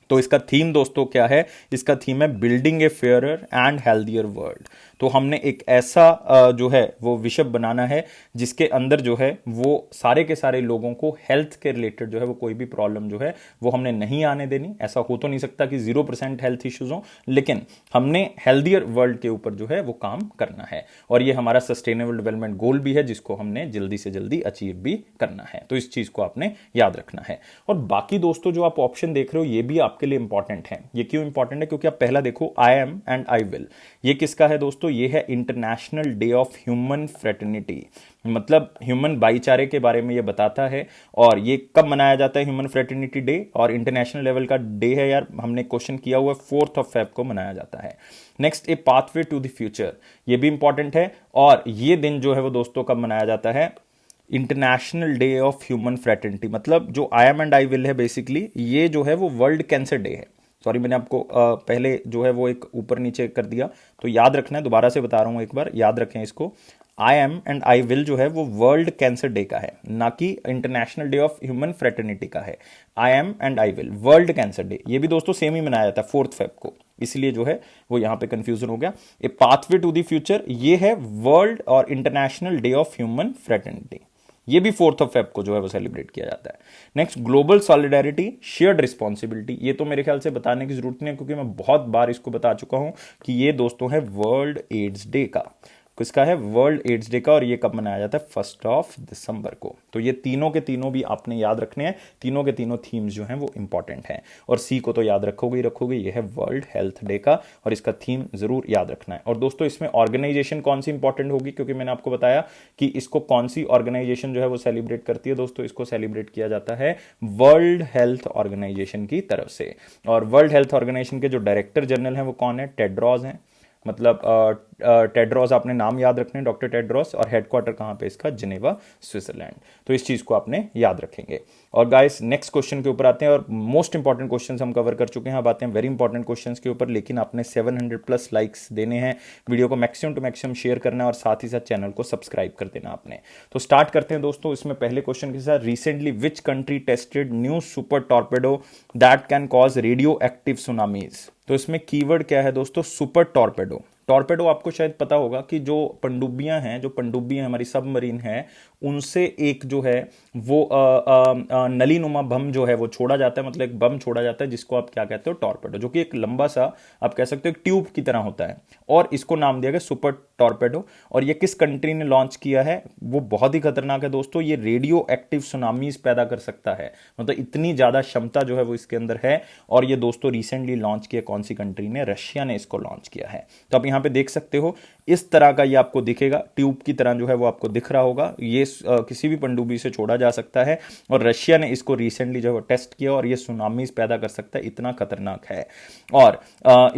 तो इसका थीम दोस्तों क्या है, इसका थीम है building A fairer and healthier world. तो हमने एक ऐसा जो है वो विषय बनाना है जिसके अंदर जो है वो सारे के सारे लोगों को हेल्थ के रिलेटेड जो है वो कोई भी प्रॉब्लम जो है वो हमने नहीं आने देनी। ऐसा हो तो नहीं सकता कि 0% हेल्थ इश्यूज हो, लेकिन हमने हेल्दियर वर्ल्ड के ऊपर जो है वो काम करना है, और ये हमारा सस्टेनेबल डेवलपमेंट गोल भी है, जिसको हमने जल्दी से जल्दी अचीव भी करना है। तो इस चीज को आपने याद रखना है। और बाकी दोस्तों जो आप ऑप्शन देख रहे हो ये भी आपके लिए इंपॉर्टेंट है। ये क्यों इंपॉर्टेंट है, क्योंकि आप पहला देखो I am and I will, ये किसका है दोस्तों, ये है international day of human fraternity, मतलब ह्यूमन भाईचारे के बारे में ये बताता है। और ये कब मनाया जाता है ह्यूमन फ्रेटर्निटी डे, और इंटरनेशनल लेवल का डे है यार, हमने क्वेश्चन किया हुआ है, 4 फेब को मनाया जाता है। Next a pathway to the future, ये भी इंपॉर्टेंट है, और ये दिन जो है वो दोस्तों कब मनाया जाता है, international day of human fraternity. मतलब जो I am and I will है बेसिकली, ये जो है वो वर्ल्ड कैंसर डे है। सॉरी, मैंने आपको पहले जो है वो एक ऊपर नीचे कर दिया, तो याद रखना है, दोबारा से बता रहा हूँ एक बार, याद रखें इसको। I am and I will जो है वो वर्ल्ड कैंसर डे का है, ना कि international day of human fraternity का है। I am and I will world cancer day, ये भी दोस्तों सेम ही मनाया जाता है 4 फेब को, इसलिए जो है वो यहां पे कंफ्यूजन हो गया। A pathway to the future ये है वर्ल्ड और international day of human fraternity, ये भी 4 फेब को जो है वो सेलिब्रेट किया जाता है। Next, global solidarity shared responsibility, ये तो मेरे ख्याल से बताने की जरूरत नहीं है क्योंकि मैं बहुत बार इसको बता चुका हूं कि ये दोस्तों है वर्ल्ड एड्स डे का। किसका है? वर्ल्ड एड्स डे का, और ये कब मनाया जाता है? 1 दिसंबर को। तो ये तीनों के तीनों भी आपने याद रखने हैं, तीनों के तीनों थीम्स जो हैं वो इंपॉर्टेंट हैं। और सी को तो याद रखोगे ही रखोगे, ये है वर्ल्ड हेल्थ डे का, और इसका थीम जरूर याद रखना है। और दोस्तों इसमें ऑर्गेनाइजेशन कौन सी इंपॉर्टेंट होगी, क्योंकि मैंने आपको बताया कि इसको कौन सी ऑर्गेनाइजेशन जो है वो सेलिब्रेट करती है। दोस्तों इसको सेलिब्रेट किया जाता है वर्ल्ड हेल्थ ऑर्गेनाइजेशन की तरफ से। और वर्ल्ड हेल्थ ऑर्गेनाइजेशन के जो डायरेक्टर जनरल हैं वो कौन है? टेड्रोस हैं, मतलब टेड्रोस, आपने नाम याद रखने, डॉक्टर टेड्रोस, और हेडक्वार्टर कहाँ पे इसका? Geneva, Switzerland. तो इस चीज को आपने याद रखेंगे। और गाइस नेक्स्ट क्वेश्चन के ऊपर आते हैं, और मोस्ट इंपॉर्टेंट क्वेश्चंस हम कवर कर चुके हैं, अब आते हैं वेरी इंपॉर्टेंट क्वेश्चंस के ऊपर। लेकिन आपने 700+ लाइक्स देने हैं, वीडियो को मैक्सिमम टू मैक्सिमम शेयर करना है, और साथ ही साथ चैनल को सब्सक्राइब कर देना आपने। तो स्टार्ट करते हैं दोस्तों इसमें पहले क्वेश्चन के साथ। Recently which country tested new super torpedo that can cause radio active tsunamis? तो इसमें कीवर्ड क्या है दोस्तों? Super torpedo. टॉर्पेडो आपको शायद पता होगा कि जो पनडुब्बियां हैं, जो पनडुब्बियां हमारी सबमरीन है, उनसे एक जो है वो नलीनुमा बम जो है वो छोड़ा जाता है, मतलब एक बम छोड़ा जाता है जिसको आप क्या कहते हो? टॉर्पेडो, जो कि एक लंबा सा आप कह सकते हो एक ट्यूब की तरह होता है, और इसको नाम दिया गया सुपर टॉर्पेडो। और ये किस कंट्री ने लॉन्च किया है? वो बहुत ही खतरनाक है दोस्तों, ये रेडियो एक्टिव सुनामीज पैदा कर सकता है, मतलब इतनी ज्यादा क्षमता जो है वो इसके अंदर है। और ये दोस्तों रिसेंटली लॉन्च किया, कौन सी कंट्री ने? रशिया ने इसको लॉन्च किया है। तो आप यहां पे देख सकते हो इस तरह का ये आपको दिखेगा, ट्यूब की तरह जो है वो आपको दिख रहा होगा। ये किसी भी पनडुब्बी से छोड़ा जा सकता है, और रशिया ने इसको रिसेंटली जो है टेस्ट किया, और ये सुनामीज पैदा कर सकता है, इतना खतरनाक है। और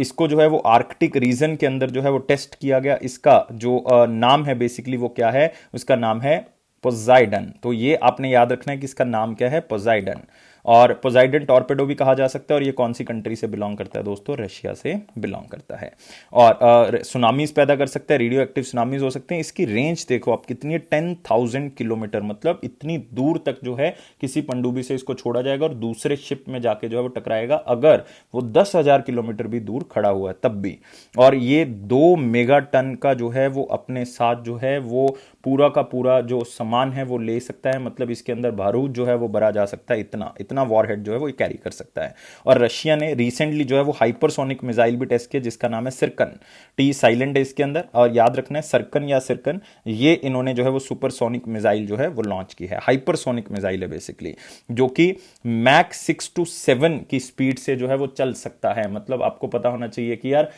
इसको जो है वो आर्कटिक रीजन के अंदर जो है वो टेस्ट किया गया। इसका जो नाम है बेसिकली वो क्या है? उसका नाम है पोजाइडन। तो ये आपने याद रखना है कि इसका नाम क्या है? पोजाइडन। और पोजाइडन टॉर्पेडो भी कहा जा सकता है। और ये कौन सी कंट्री से बिलोंग करता है दोस्तों? रशिया से बिलोंग करता है। और सुनामीज पैदा कर सकता है, रेडियो एक्टिव सुनामीज हो सकते हैं। इसकी रेंज देखो आप कितनी है, 10,000 किलोमीटर, मतलब इतनी दूर तक जो है किसी पनडुब्बी से इसको छोड़ा जाएगा और दूसरे शिप में जाके जो है वो टकराएगा, अगर वो 10,000 किलोमीटर भी दूर खड़ा हुआ है तब भी। और ये 2 मेगा टन का जो है वो अपने साथ जो है वो पूरा का पूरा जो सामान है वो ले सकता है, मतलब इसके अंदर बारूद जो है वो भरा जा सकता है, इतना इतना वॉरहेड जो है वो कैरी कर सकता है। और रशिया ने रिसेंटली जो है वो हाइपरसोनिक मिसाइल भी टेस्ट किया, जिसका नाम है सिरकन। टी साइलेंट है इसके अंदर, और याद रखना है सरकन या सिरकन, ये इन्होंने जो है वो सुपरसोनिक मिसाइल जो है वो लॉन्च की है। हाइपरसोनिक मिसाइल है बेसिकली, जो कि मैक 6 to 7 की स्पीड से जो है वो चल सकता है। मतलब आपको पता होना चाहिए कि यार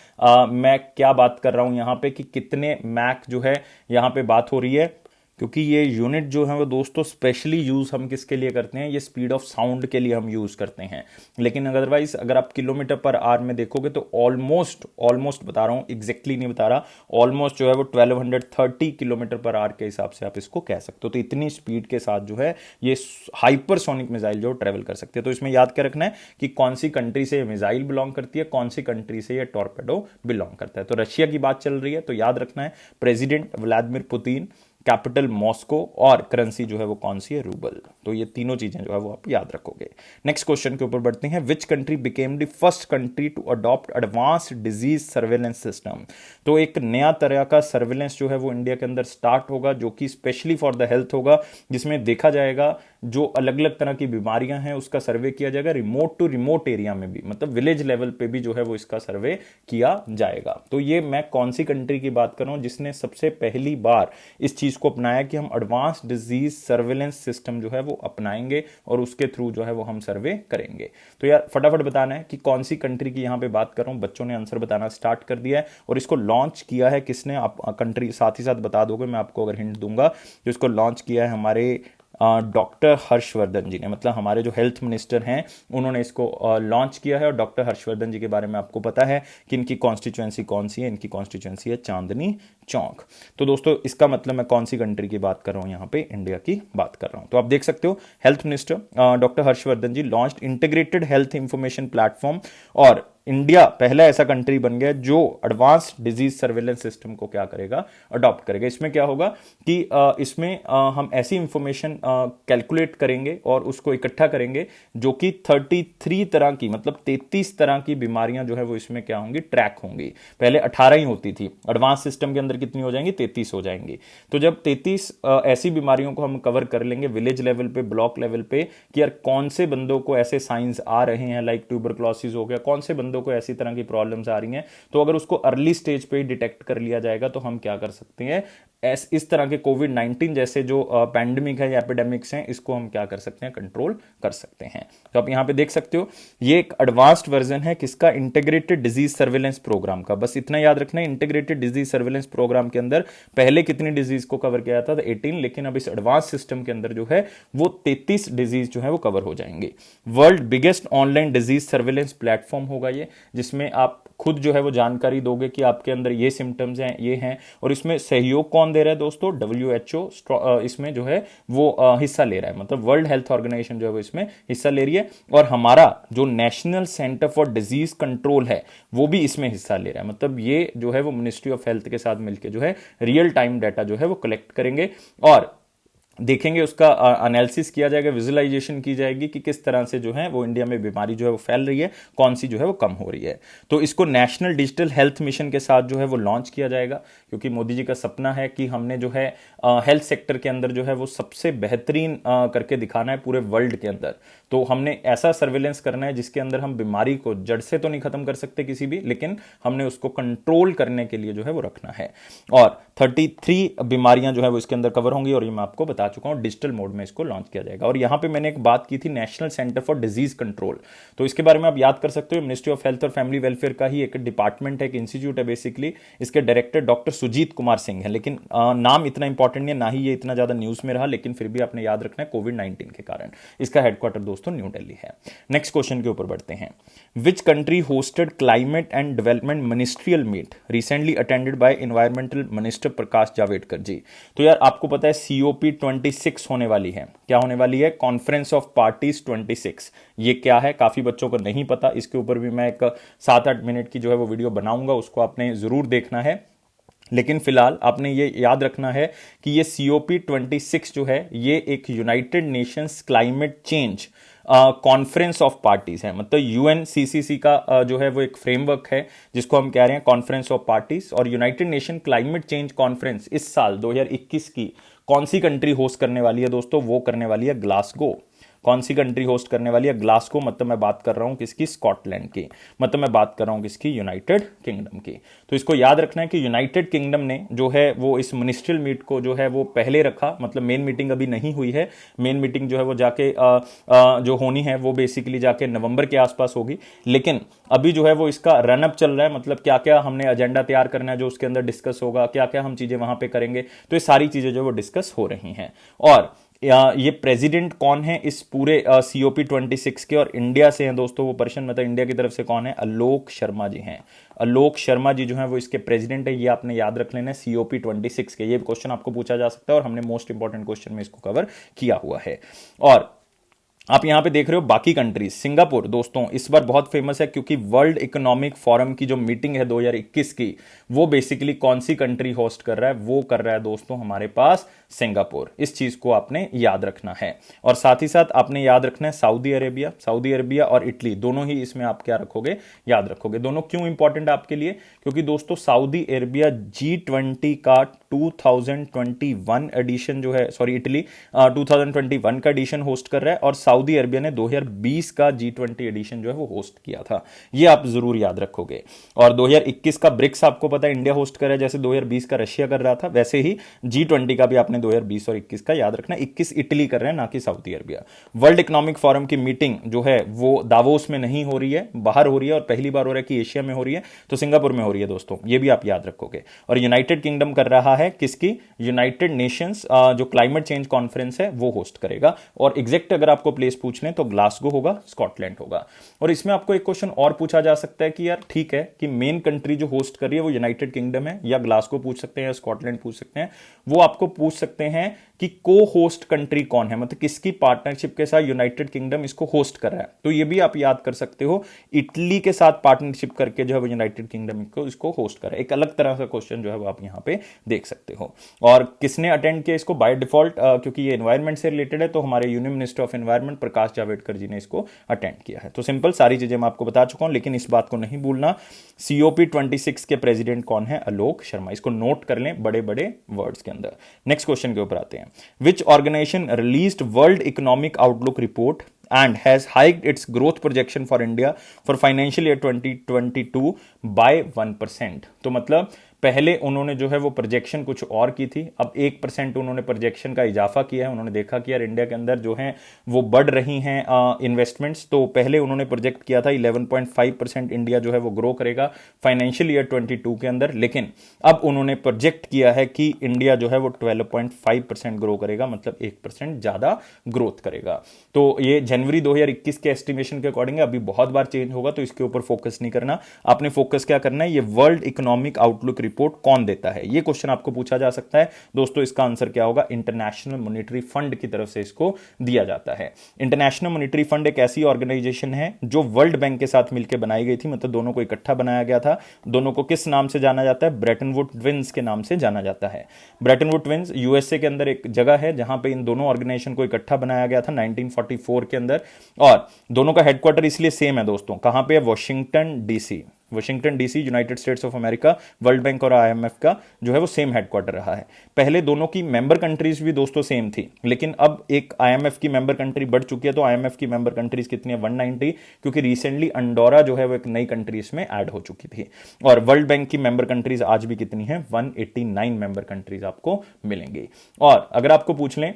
मैं क्या बात कर रहा हूं यहां पे, कि कितने मैक जो है यहां पे बात हो रही है, क्योंकि ये यूनिट जो है वो दोस्तों स्पेशली यूज हम किसके लिए करते हैं? ये स्पीड ऑफ साउंड के लिए हम यूज करते हैं। लेकिन अदरवाइज अगर आप किलोमीटर पर आवर में देखोगे तो ऑलमोस्ट बता रहा हूं, एग्जैक्टली नहीं बता रहा, ऑलमोस्ट जो है वो 1230 किलोमीटर पर आवर के हिसाब से आप इसको कह सकते हो। तो इतनी स्पीड के साथ जो है ये हाइपरसोनिक मिसाइल जो ट्रेवल कर सकते हैं। तो इसमें याद क्या रखना है कि कौन सी कंट्री से मिसाइल बिलोंग करती है, कौन सी कंट्री से ये टॉर्पेडो बिलोंग करता है। तो रशिया की बात चल रही है, तो याद रखना है president Vladimir Putin, capital Moscow, और करेंसी जो है वो कौन सी है? रूबल। तो ये तीनों चीजें जो है वो आप याद रखोगे। नेक्स्ट क्वेश्चन के ऊपर बढ़ते हैं। Which country became the first country to adopt advanced disease surveillance system? तो एक नया तरह का सर्वेलेंस जो है वो इंडिया के अंदर स्टार्ट होगा, जो कि स्पेशली फॉर द हेल्थ होगा, जिसमें देखा जाएगा जो अलग अलग तरह की बीमारियां हैं उसका सर्वे किया जाएगा, रिमोट टू रिमोट एरिया में भी, मतलब विलेज लेवल पे भी जो है वो इसका सर्वे किया जाएगा। तो ये मैं कौन सी कंट्री की बात कर रहा हूं जिसने सबसे पहली बार इस चीज को अपनाया कि हम एडवांस डिजीज सर्वेलेंस सिस्टम जो है वो अपनाएंगे, और उसके थ्रू जो है वो हम सर्वे करेंगे। तो यार फटाफट बताना है कि कौन सी कंट्री की यहां पे बात कर रहा हूं। बच्चों ने आंसर बताना स्टार्ट कर दिया है, और इसको लॉन्च किया है किसने? आप कंट्री साथ ही साथ बता दोगे, मैं आपको अगर हिंट दूंगा। जो इसको लॉन्च किया है हमारे डॉक्टर हर्षवर्धन जी ने, मतलब हमारे जो हेल्थ मिनिस्टर हैं उन्होंने इसको लॉन्च किया है। और डॉक्टर हर्षवर्धन जी के बारे में आपको पता है कि इनकी कॉन्स्टिट्यूएंसी कौन सी है, इनकी कॉन्स्टिट्यूएंसी है चांदनी चौक। तो दोस्तों इसका मतलब मैं कौन सी कंट्री की बात कर रहा हूं, यहां पे इंडिया की बात कर रहा हूं। तो आप देख सकते हो health minister doctor Harshvardhan ji launched integrated health information platform, और इंडिया पहला ऐसा कंट्री बन गया जो एडवांस्ड डिजीज सर्वेलेंस सिस्टम को क्या करेगा, अडॉप्ट करेगा। इसमें क्या होगा कि इसमें हम ऐसी इंफॉर्मेशन कैलकुलेट करेंगे और उसको इकट्ठा करेंगे जो कि 33 तरह की, मतलब 33 तरह की बीमारियां जो है वो इसमें क्या होंगी, ट्रैक होंगी। पहले 18 ही होती थी, एडवांस सिस्टम के अंदर कितनी हो जाएंगी, 33 हो जाएंगी। तो जब 33 ऐसी बीमारियों को हम कवर कर लेंगे विलेज लेवल पे, ब्लॉक लेवल पे, कि यार कौन से बंदों को ऐसे साइंस आ रहे हैं, लाइक ट्यूबरक्लोसिस हो गया, कौन से बंदों को ऐसी तरह की प्रॉब्लम्स आ रही हैं, तो अगर उसको अर्ली स्टेज पे डिटेक्ट कर लिया जाएगा तो हम क्या कर सकते हैं, इस तरह के कोविड-19 जैसे जो पैंडेमिक है या एपिडेमिक्स हैं, इसको हम क्या कर सकते हैं, कंट्रोल कर सकते हैं। तो आप यहां पे देख सकते हो ये एक एडवांस्ड वर्जन है किसका, इंटीग्रेटेड डिजीज सर्वेलेंस प्रोग्राम का। बस इतना याद रखना है, इंटीग्रेटेड डिजीज सर्वेलेंस प्रोग्राम के अंदर पहले कितनी डिजीज को कवर किया था, 18, लेकिन अब इस एडवांस सिस्टम के अंदर जो है वो 33 डिजीज जो है वो कवर हो जाएंगे। World biggest online disease surveillance platform होगा ये, जिसमें आप खुद जो है वो जानकारी दोगे कि आपके अंदर ये सिम्टम्स हैं, ये हैं। और इसमें सहयोग कौन दे रहा है दोस्तों, WHO इसमें जो है वो हिस्सा ले रहा है, मतलब वर्ल्ड हेल्थ ऑर्गेनाइजेशन जो है वो इसमें हिस्सा ले रही है। और हमारा जो national centre for disease control है वो भी इसमें हिस्सा ले रहा है, मतलब ये जो है वो मिनिस्ट्री ऑफ हेल्थ के साथ मिलकर जो है रियल टाइम डाटा जो है वो कलेक्ट करेंगे और देखेंगे, उसका एनालिसिस किया जाएगा, विजुअलाइजेशन की जाएगी कि किस तरह से जो है वो इंडिया में बीमारी जो है वो फैल रही है, कौन सी जो है वो कम हो रही है। तो इसको नेशनल डिजिटल हेल्थ मिशन के साथ जो है वो लॉन्च किया जाएगा, क्योंकि मोदी जी का सपना है कि हमने जो है हेल्थ सेक्टर के अंदर जो है वो सबसे बेहतरीन करके दिखाना है पूरे वर्ल्ड के अंदर। तो हमने ऐसा सर्वेलेंस करना है जिसके अंदर हम बीमारी को जड़ से तो नहीं खत्म कर सकते किसी भी, लेकिन हमने उसको कंट्रोल करने के लिए जो है वो रखना है। और 33 बीमारियां जो है वो इसके अंदर कवर होंगी, और ये मैं आपको बता चुका हूं, डिजिटल मोड में इसको लॉन्च किया जाएगा। और यहां पे मैंने एक बात की थी, national centre for disease control, तो इसके बारे में आप याद कर सकते हो, मिनिस्ट्री ऑफ हेल्थ और फैमिली वेलफेयर का ही एक डिपार्टमेंट है, एक इंस्टीट्यूट है बेसिकली। इसके डायरेक्टर डॉक्टर सुजीत कुमार सिंह है, लेकिन नाम इतना इंपॉर्टेंट नहीं, ना ही ये इतना ज्यादा न्यूज में रहा, लेकिन फिर भी आपने याद रखना है कोविड-19 के कारण। इसका हेडक्वार्टर दोस्तों न्यू दिल्ली है। नेक्स्ट क्वेश्चन के ऊपर बढ़ते हैं। Which country hosted climate and development ministerial meet recently attended by environmental minister Prakash Javadekar ji. तो यार आपको पता है COP26 होने वाली है, क्या होने वाली है, कॉन्फ्रेंस ऑफ पार्टीज 26। ये क्या है, काफी बच्चों को नहीं पता, इसके ऊपर भी मैं एक 7-8 मिनट की जो है वो वीडियो बनाऊंगा, उसको आपने जरूर देखना है। लेकिन फिलहाल आपने ये याद रखना है कि ये COP26 जो है ये एक United Nations climate change conference of parties है, मतलब UNCCC का जो है वो एक फ्रेमवर्क है जिसको हम कह रहे हैं कॉन्फ्रेंस ऑफ पार्टीज। और United nation climate change conference इस साल 2021 की कौन सी कंट्री होस्ट करने वाली है दोस्तों, वो करने वाली है ग्लासगो। कौन सी कंट्री होस्ट करने वाली है, ग्लासगो, मतलब मैं बात कर रहा हूं किसकी, स्कॉटलैंड की, मतलब मैं बात कर रहा हूं किसकी, यूनाइटेड किंगडम की। तो इसको याद रखना है कि यूनाइटेड किंगडम ने जो है वो इस मिनिस्ट्रियल मीट को जो है वो पहले रखा, मतलब मेन मीटिंग अभी नहीं हुई है, मेन मीटिंग जो है वो जाके जो होनी है वो बेसिकली जाके नवंबर के आसपास होगी। लेकिन अभी जो है वो इसका रनअप चल रहा है, मतलब क्या क्या हमने एजेंडा तैयार करना है जो उसके अंदर डिस्कस होगा, क्या क्या हम चीजें वहां पे करेंगे, तो ये सारी चीजें जो है वो डिस्कस हो रही हैं। और ये प्रेसिडेंट कौन है इस पूरे COP26 के, और इंडिया से हैं दोस्तों वो पर्सन, मतलब इंडिया की तरफ से कौन है, आलोक शर्मा जी हैं। आलोक शर्मा जी जो है वो इसके प्रेसिडेंट है, ये आपने याद रख लेना है COP26 के। ये क्वेश्चन आपको पूछा जा सकता है और हमने मोस्ट इंपॉर्टेंट क्वेश्चन में इसको कवर किया हुआ है। और आप यहां पे देख रहे हो बाकी कंट्रीज, सिंगापुर दोस्तों इस बार बहुत फेमस है क्योंकि वर्ल्ड इकोनॉमिक फोरम की जो मीटिंग है 2021 की, वो बेसिकली कौन सी कंट्री होस्ट कर रहा है, वो कर रहा है दोस्तों हमारे पास सिंगापुर। इस चीज को आपने याद रखना है। और साथ ही साथ आपने याद रखना है सऊदी अरेबिया और इटली, दोनों ही इसमें आप क्या रखोगे, याद रखोगे। दोनों क्यों इंपॉर्टेंट आपके लिए, क्योंकि दोस्तों सऊदी अरेबिया G20 का 2021 एडिशन जो है, सॉरी इटली 2021 का एडिशन होस्ट कर रहा है, और सऊदी अरबिया ने 2020 का G20 एडिशन जो है वो होस्ट किया था, ये आप जरूर याद रखोगे। और 2021 का ब्रिक्स आपको पता है इंडिया होस्ट कर रहा है, जैसे 2020 का रशिया कर रहा था, वैसे ही G20 का भी आपने 2020 और 21 का याद रखना। 21 इटली कर रहे हैं, ना कि Saudi Arabia. World economic forum की मीटिंग जो है वो दावोस में नहीं हो रही है, बाहर हो रही है, और पहली बार हो रहा है कि एशिया में हो रही है, तो सिंगापुर में हो रही है दोस्तों, ये भी आप याद रखोगे। और यूनाइटेड किंगडम कर रहा है किसकी, यूनाइटेड नेशंस जो क्लाइमेट चेंज कॉन्फ्रेंस है वो होस्ट करेगा। और एग्जैक्ट अगर आपको प्लेस पूछ लें तो ग्लासगो होगा, स्कॉटलैंड होगा। और इसमें आपको एक क्वेश्चन और पूछा जा सकता है कि यार ठीक है कि मेन कंट्री जो होस्ट कर रही है वो यूनाइटेड किंगडम है, या ग्लासगो पूछ सकते हैं या स्कॉटलैंड पूछ सकते हैं। वो आपको पूछ सकते हैं कि को होस्ट कंट्री कौन है, मतलब किसकी पार्टनरशिप के साथ यूनाइटेड किंगडम इसको होस्ट कर रहा है, तो ये भी आप याद कर सकते हो। इटली के साथ पार्टनरशिप करके जो है वो यूनाइटेड किंगडम इसको होस्ट कर रहा है। एक अलग तरह का क्वेश्चन जो है वो आप यहां पे देख सकते हो। और किसने अटेंड किया इसको बाय डिफॉल्ट, क्योंकि ये एनवायरमेंट से रिलेटेड है, तो हमारे यूनियन मिनिस्टर ऑफ एनवायरमेंट प्रकाश जावड़ेकर जी ने इसको अटेंड किया है। तो सिंपल सारी चीजें मैं आपको बता चुका हूं, लेकिन इस बात को नहीं भूलना COP26 के प्रेसिडेंट कौन है, आलोक शर्मा। इसको नोट कर लें बड़े बड़े वर्ड्स के अंदर। नेक्स्ट क्वेश्चन के ऊपर आते हैं। Which organisation released world economic outlook report and has hiked its growth projection for India for financial year 2022 by 1%। तो मतलब पहले उन्होंने जो है वो प्रोजेक्शन कुछ और की थी, अब 1% उन्होंने प्रोजेक्शन का इजाफा किया है। उन्होंने देखा कि यार इंडिया के अंदर जो है वो बढ़ रही हैं इन्वेस्टमेंट्स, तो पहले उन्होंने प्रोजेक्ट किया था 11.5% इंडिया जो है वो ग्रो करेगा फाइनेंशियल ईयर 22 के अंदर, लेकिन अब उन्होंने प्रोजेक्ट किया है कि इंडिया जो है वो 12.5% ग्रो करेगा, मतलब 1% ज्यादा ग्रोथ करेगा। तो ये जनवरी 2021 के एस्टिमेशन के अकॉर्डिंग अभी बहुत बार चेंज होगा, तो इसके ऊपर फोकस नहीं करना। आपने फोकस क्या करना है, ये वर्ल्ड इकोनॉमिक आउटलुक रिपोर्ट कौन देता है, ये क्वेश्चन आपको पूछा जा सकता है दोस्तों। इसका आंसर क्या होगा, इंटरनेशनल मॉनेटरी फंड की तरफ से इसको दिया जाता है। इंटरनेशनल मॉनेटरी फंड एक ऐसी ऑर्गेनाइजेशन है जो वर्ल्ड बैंक के साथ मिलकर बनाई गई थी, मतलब दोनों को इकट्ठा बनाया गया था। दोनों को किस नाम से जाना जाता है, ब्रेटन वुड्स ट्विंस के नाम से जाना जाता है। ब्रेटन वुड्स ट्विंस यूएसए के अंदर एक जगह है जहां पे इन दोनों ऑर्गेनाइजेशन को इकट्ठा बनाया गया था 1944 के अंदर। और दोनों का हेडक्वार्टर इसलिए सेम है दोस्तों, कहां पे है, Washington DC. Washington DC United states of America, world bank और आईएमएफ का जो है वो सेम हेडक्वार्टर रहा है। पहले दोनों की मेंबर कंट्रीज भी दोस्तों सेम थी, लेकिन अब एक आईएमएफ की मेंबर कंट्री बढ़ चुकी है। तो आईएमएफ की मेंबर कंट्रीज कितनी है, 190, क्योंकि रिसेंटली अंडोरा जो है वो एक नई कंट्रीज में ऐड हो चुकी थी। और वर्ल्ड बैंक की मेंबर कंट्रीज आज भी कितनी है, 189 मेंबर कंट्रीज आपको मिलेंगी। और अगर आपको पूछ लें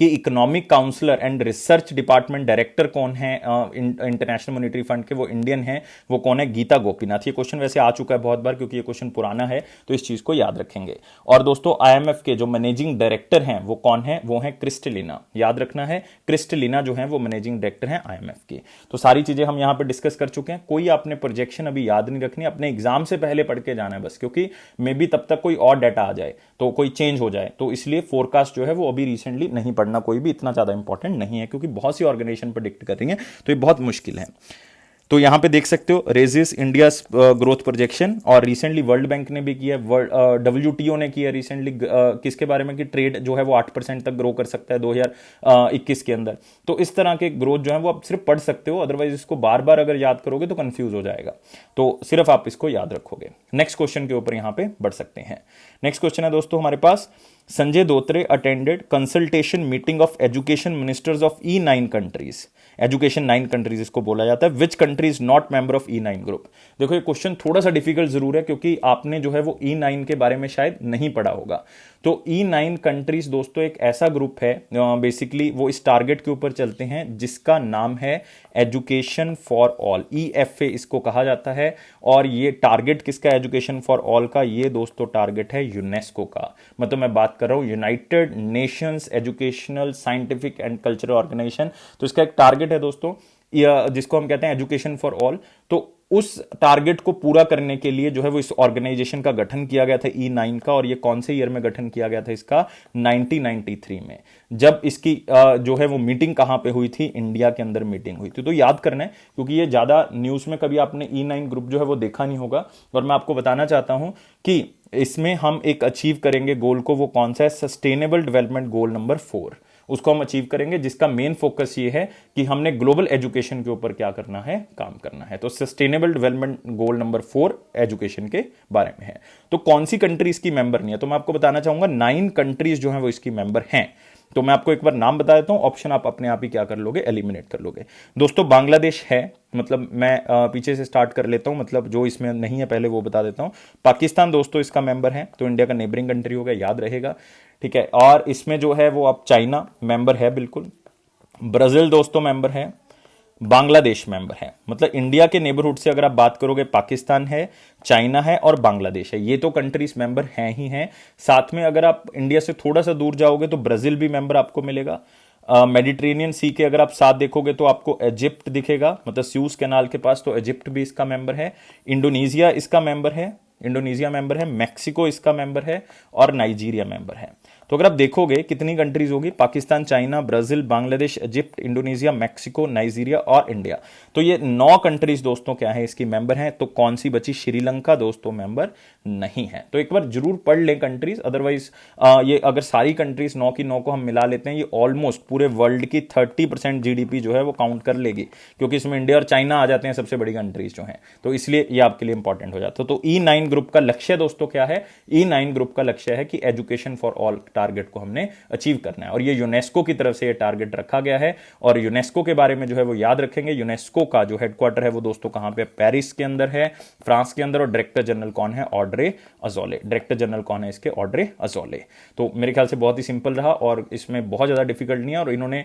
कि economic counsellor and research department director कौन है इंटरनेशनल मॉनेटरी फंड के, वो इंडियन है, वो कौन है, गीता गोपीनाथ। ये क्वेश्चन वैसे आ चुका है बहुत बार, क्योंकि ये क्वेश्चन पुराना है, तो इस चीज को याद रखेंगे। और दोस्तों आईएमएफ के जो मैनेजिंग डायरेक्टर हैं वो कौन है, वो है क्रिस्टलिना, याद रखना है, क्रिस्टलिना जो है वो मैनेजिंग डायरेक्टर है आईएमएफ की। तो सारी चीजें हम यहां पर डिस्कस कर चुके हैं। कोई आपने प्रोजेक्शन अभी याद नहीं रखनी, अपने एग्जाम से पहले पढ़ के जाना है बस, क्योंकि मे बी तब तक कोई और डाटा आ जाए, तो कोई चेंज हो जाए, तो इसलिए फोरकास्ट जो है वो अभी रिसेंटली नहीं पढ़ना, कोई भी इतना ज्यादा इंपॉर्टेंट नहीं है, क्योंकि बहुत सी ऑर्गेनाइजेशन प्रेडिक्ट कर रही हैं, तो ये बहुत मुश्किल है। तो यहां पे देख सकते हो रेजिस इंडिया ग्रोथ प्रोजेक्शन, और रिसेंटली वर्ल्ड बैंक ने भी किया, WTO ने किया रिसेंटली, किसके बारे में कि ट्रेड जो है वो 8% तक ग्रो कर सकता है 2021 के अंदर। तो इस तरह के ग्रोथ जो है वो आप सिर्फ पढ़ सकते हो, अदरवाइज इसको बार बार अगर याद करोगे तो कंफ्यूज हो जाएगा, तो सिर्फ आप इसको याद रखोगे। नेक्स्ट क्वेश्चन के ऊपर यहां पे बढ़ सकते हैं। नेक्स्ट क्वेश्चन है दोस्तों हमारे पास, Sanjay Dhotre attended consultation meeting of education ministers of E9 countries. Education 9 countries इसको बोला जाता है। Which country is not member of E9 group. देखो ये क्वेश्चन थोड़ा सा डिफिकल्ट जरूर है, क्योंकि आपने जो है वो E9 के बारे में शायद नहीं पढ़ा होगा। तो E9 कंट्रीज दोस्तों एक ऐसा ग्रुप है, बेसिकली वो इस टारगेट के ऊपर चलते हैं जिसका नाम है एजुकेशन फॉर ऑल, EFA इसको कहा जाता है। और ये टारगेट किसका, एजुकेशन फॉर ऑल का, ये दोस्तों टारगेट है यूनेस्को का। मतलब मैं बात कर रहा हूं United Nations Educational Scientific and Cultural Organization. तो इसका एक टारगेट है दोस्तों, जिसको हम कहते हैं एजुकेशन फॉर ऑल। तो उस टारगेट को पूरा करने के लिए जो है वो इस ऑर्गेनाइजेशन का गठन किया गया था E9 का। और ये कौन से ईयर में गठन किया गया था इसका, 1993 में। जब इसकी जो है वो मीटिंग कहां पे हुई थी, इंडिया के अंदर मीटिंग हुई थी। तो याद करना है, क्योंकि ये ज्यादा न्यूज में कभी आपने E9 ग्रुप जो है वो देखा नहीं होगा। और मैं आपको बताना चाहता हूं कि इसमें हम एक अचीव करेंगे गोल को, वो कौन सा है, सस्टेनेबल डेवलपमेंट गोल नंबर 4, उसको हम अचीव करेंगे, जिसका मेन फोकस ये है कि हमने ग्लोबल एजुकेशन के ऊपर क्या करना है, काम करना है। तो sustainable development goal number 4 education के बारे में है। तो कौन सी कंट्री इसकी मेंबर नहीं है, तो मैं आपको बताना चाहूंगा 9 कंट्रीज जो है वो इसकी मेंबर हैं। तो मैं आपको एक बार नाम बता देता हूं, ऑप्शन आप अपने आप ही क्या कर लोगे, एलिमिनेट कर लोगे। दोस्तों बांग्लादेश है, मतलब मैं पीछे से स्टार्ट कर लेता हूं, मतलब जो इसमें नहीं है पहले वो बता देता हूं। पाकिस्तान दोस्तों इसका मेंबर है, तो इंडिया का नेबरिंग कंट्री होगा, याद रहेगा, ठीक है। और इसमें जो है वो अब चाइना मेंबर है बिल्कुल, ब्राजील दोस्तों मेंबर है, बांग्लादेश मेंबर है। मतलब इंडिया के नेबरहुड से अगर आप बात करोगे, पाकिस्तान है, चाइना है और बांग्लादेश है, ये तो कंट्रीज मेंबर हैं ही हैं। साथ में अगर आप इंडिया से थोड़ा सा दूर जाओगे तो ब्राजील भी मेंबर आपको मिलेगा। मेडिटेरेनियन सी के अगर आप साथ देखोगे तो आपको इजिप्ट दिखेगा, मतलब स्यूज कैनाल के पास, तो इजिप्ट भी इसका मेंबर है। इंडोनेशिया इसका मेंबर है, इंडोनेशिया मेंबर है, मैक्सिको इसका मेंबर है और नाइजीरिया मेंबर है। तो अगर आप देखोगे कितनी कंट्रीज होगी, Pakistan, China, Brazil, Bangladesh, Egypt, Indonesia, Mexico, Nigeria और इंडिया। तो ये 9 कंट्रीज दोस्तों क्या है, इसकी मेंबर हैं। तो कौन सी बची, श्रीलंका दोस्तों मेंबर नहीं है। तो एक बार जरूर पढ़ लें कंट्रीज, अदरवाइज ये अगर सारी कंट्रीज 9 की 9 को हम मिला लेते हैं, ये ऑलमोस्ट पूरे वर्ल्ड की 30% जीडीपी जो है वो काउंट कर लेगी, क्योंकि इसमें इंडिया और चाइना आ जाते हैं सबसे बड़ी कंट्रीज जो हैं। तो इसलिए ये आपके लिए इंपॉर्टेंट हो जाता है। तो E9 ग्रुप का लक्ष्य दोस्तों क्या है, E9 ग्रुप का लक्ष्य है कि एजुकेशन फॉर ऑल टारगेट को हमने अचीव करना है, और ये यूनेस्को की तरफ से ये टारगेट रखा गया है। और यूनेस्को के बारे में जो है वो याद रखेंगे, यूनेस्को का जो हेडक्वार्टर है वो दोस्तों कहां पे, पेरिस के अंदर है, फ्रांस के अंदर। और डायरेक्टर जनरल कौन है, ऑड्रे अजौले। डायरेक्टर जनरल कौन है इसके, ऑड्रे अजौले। तो मेरे ख्याल से बहुत ही सिंपल रहा और इसमें बहुत ज्यादा डिफिकल्ट नहीं है। और इन्होंने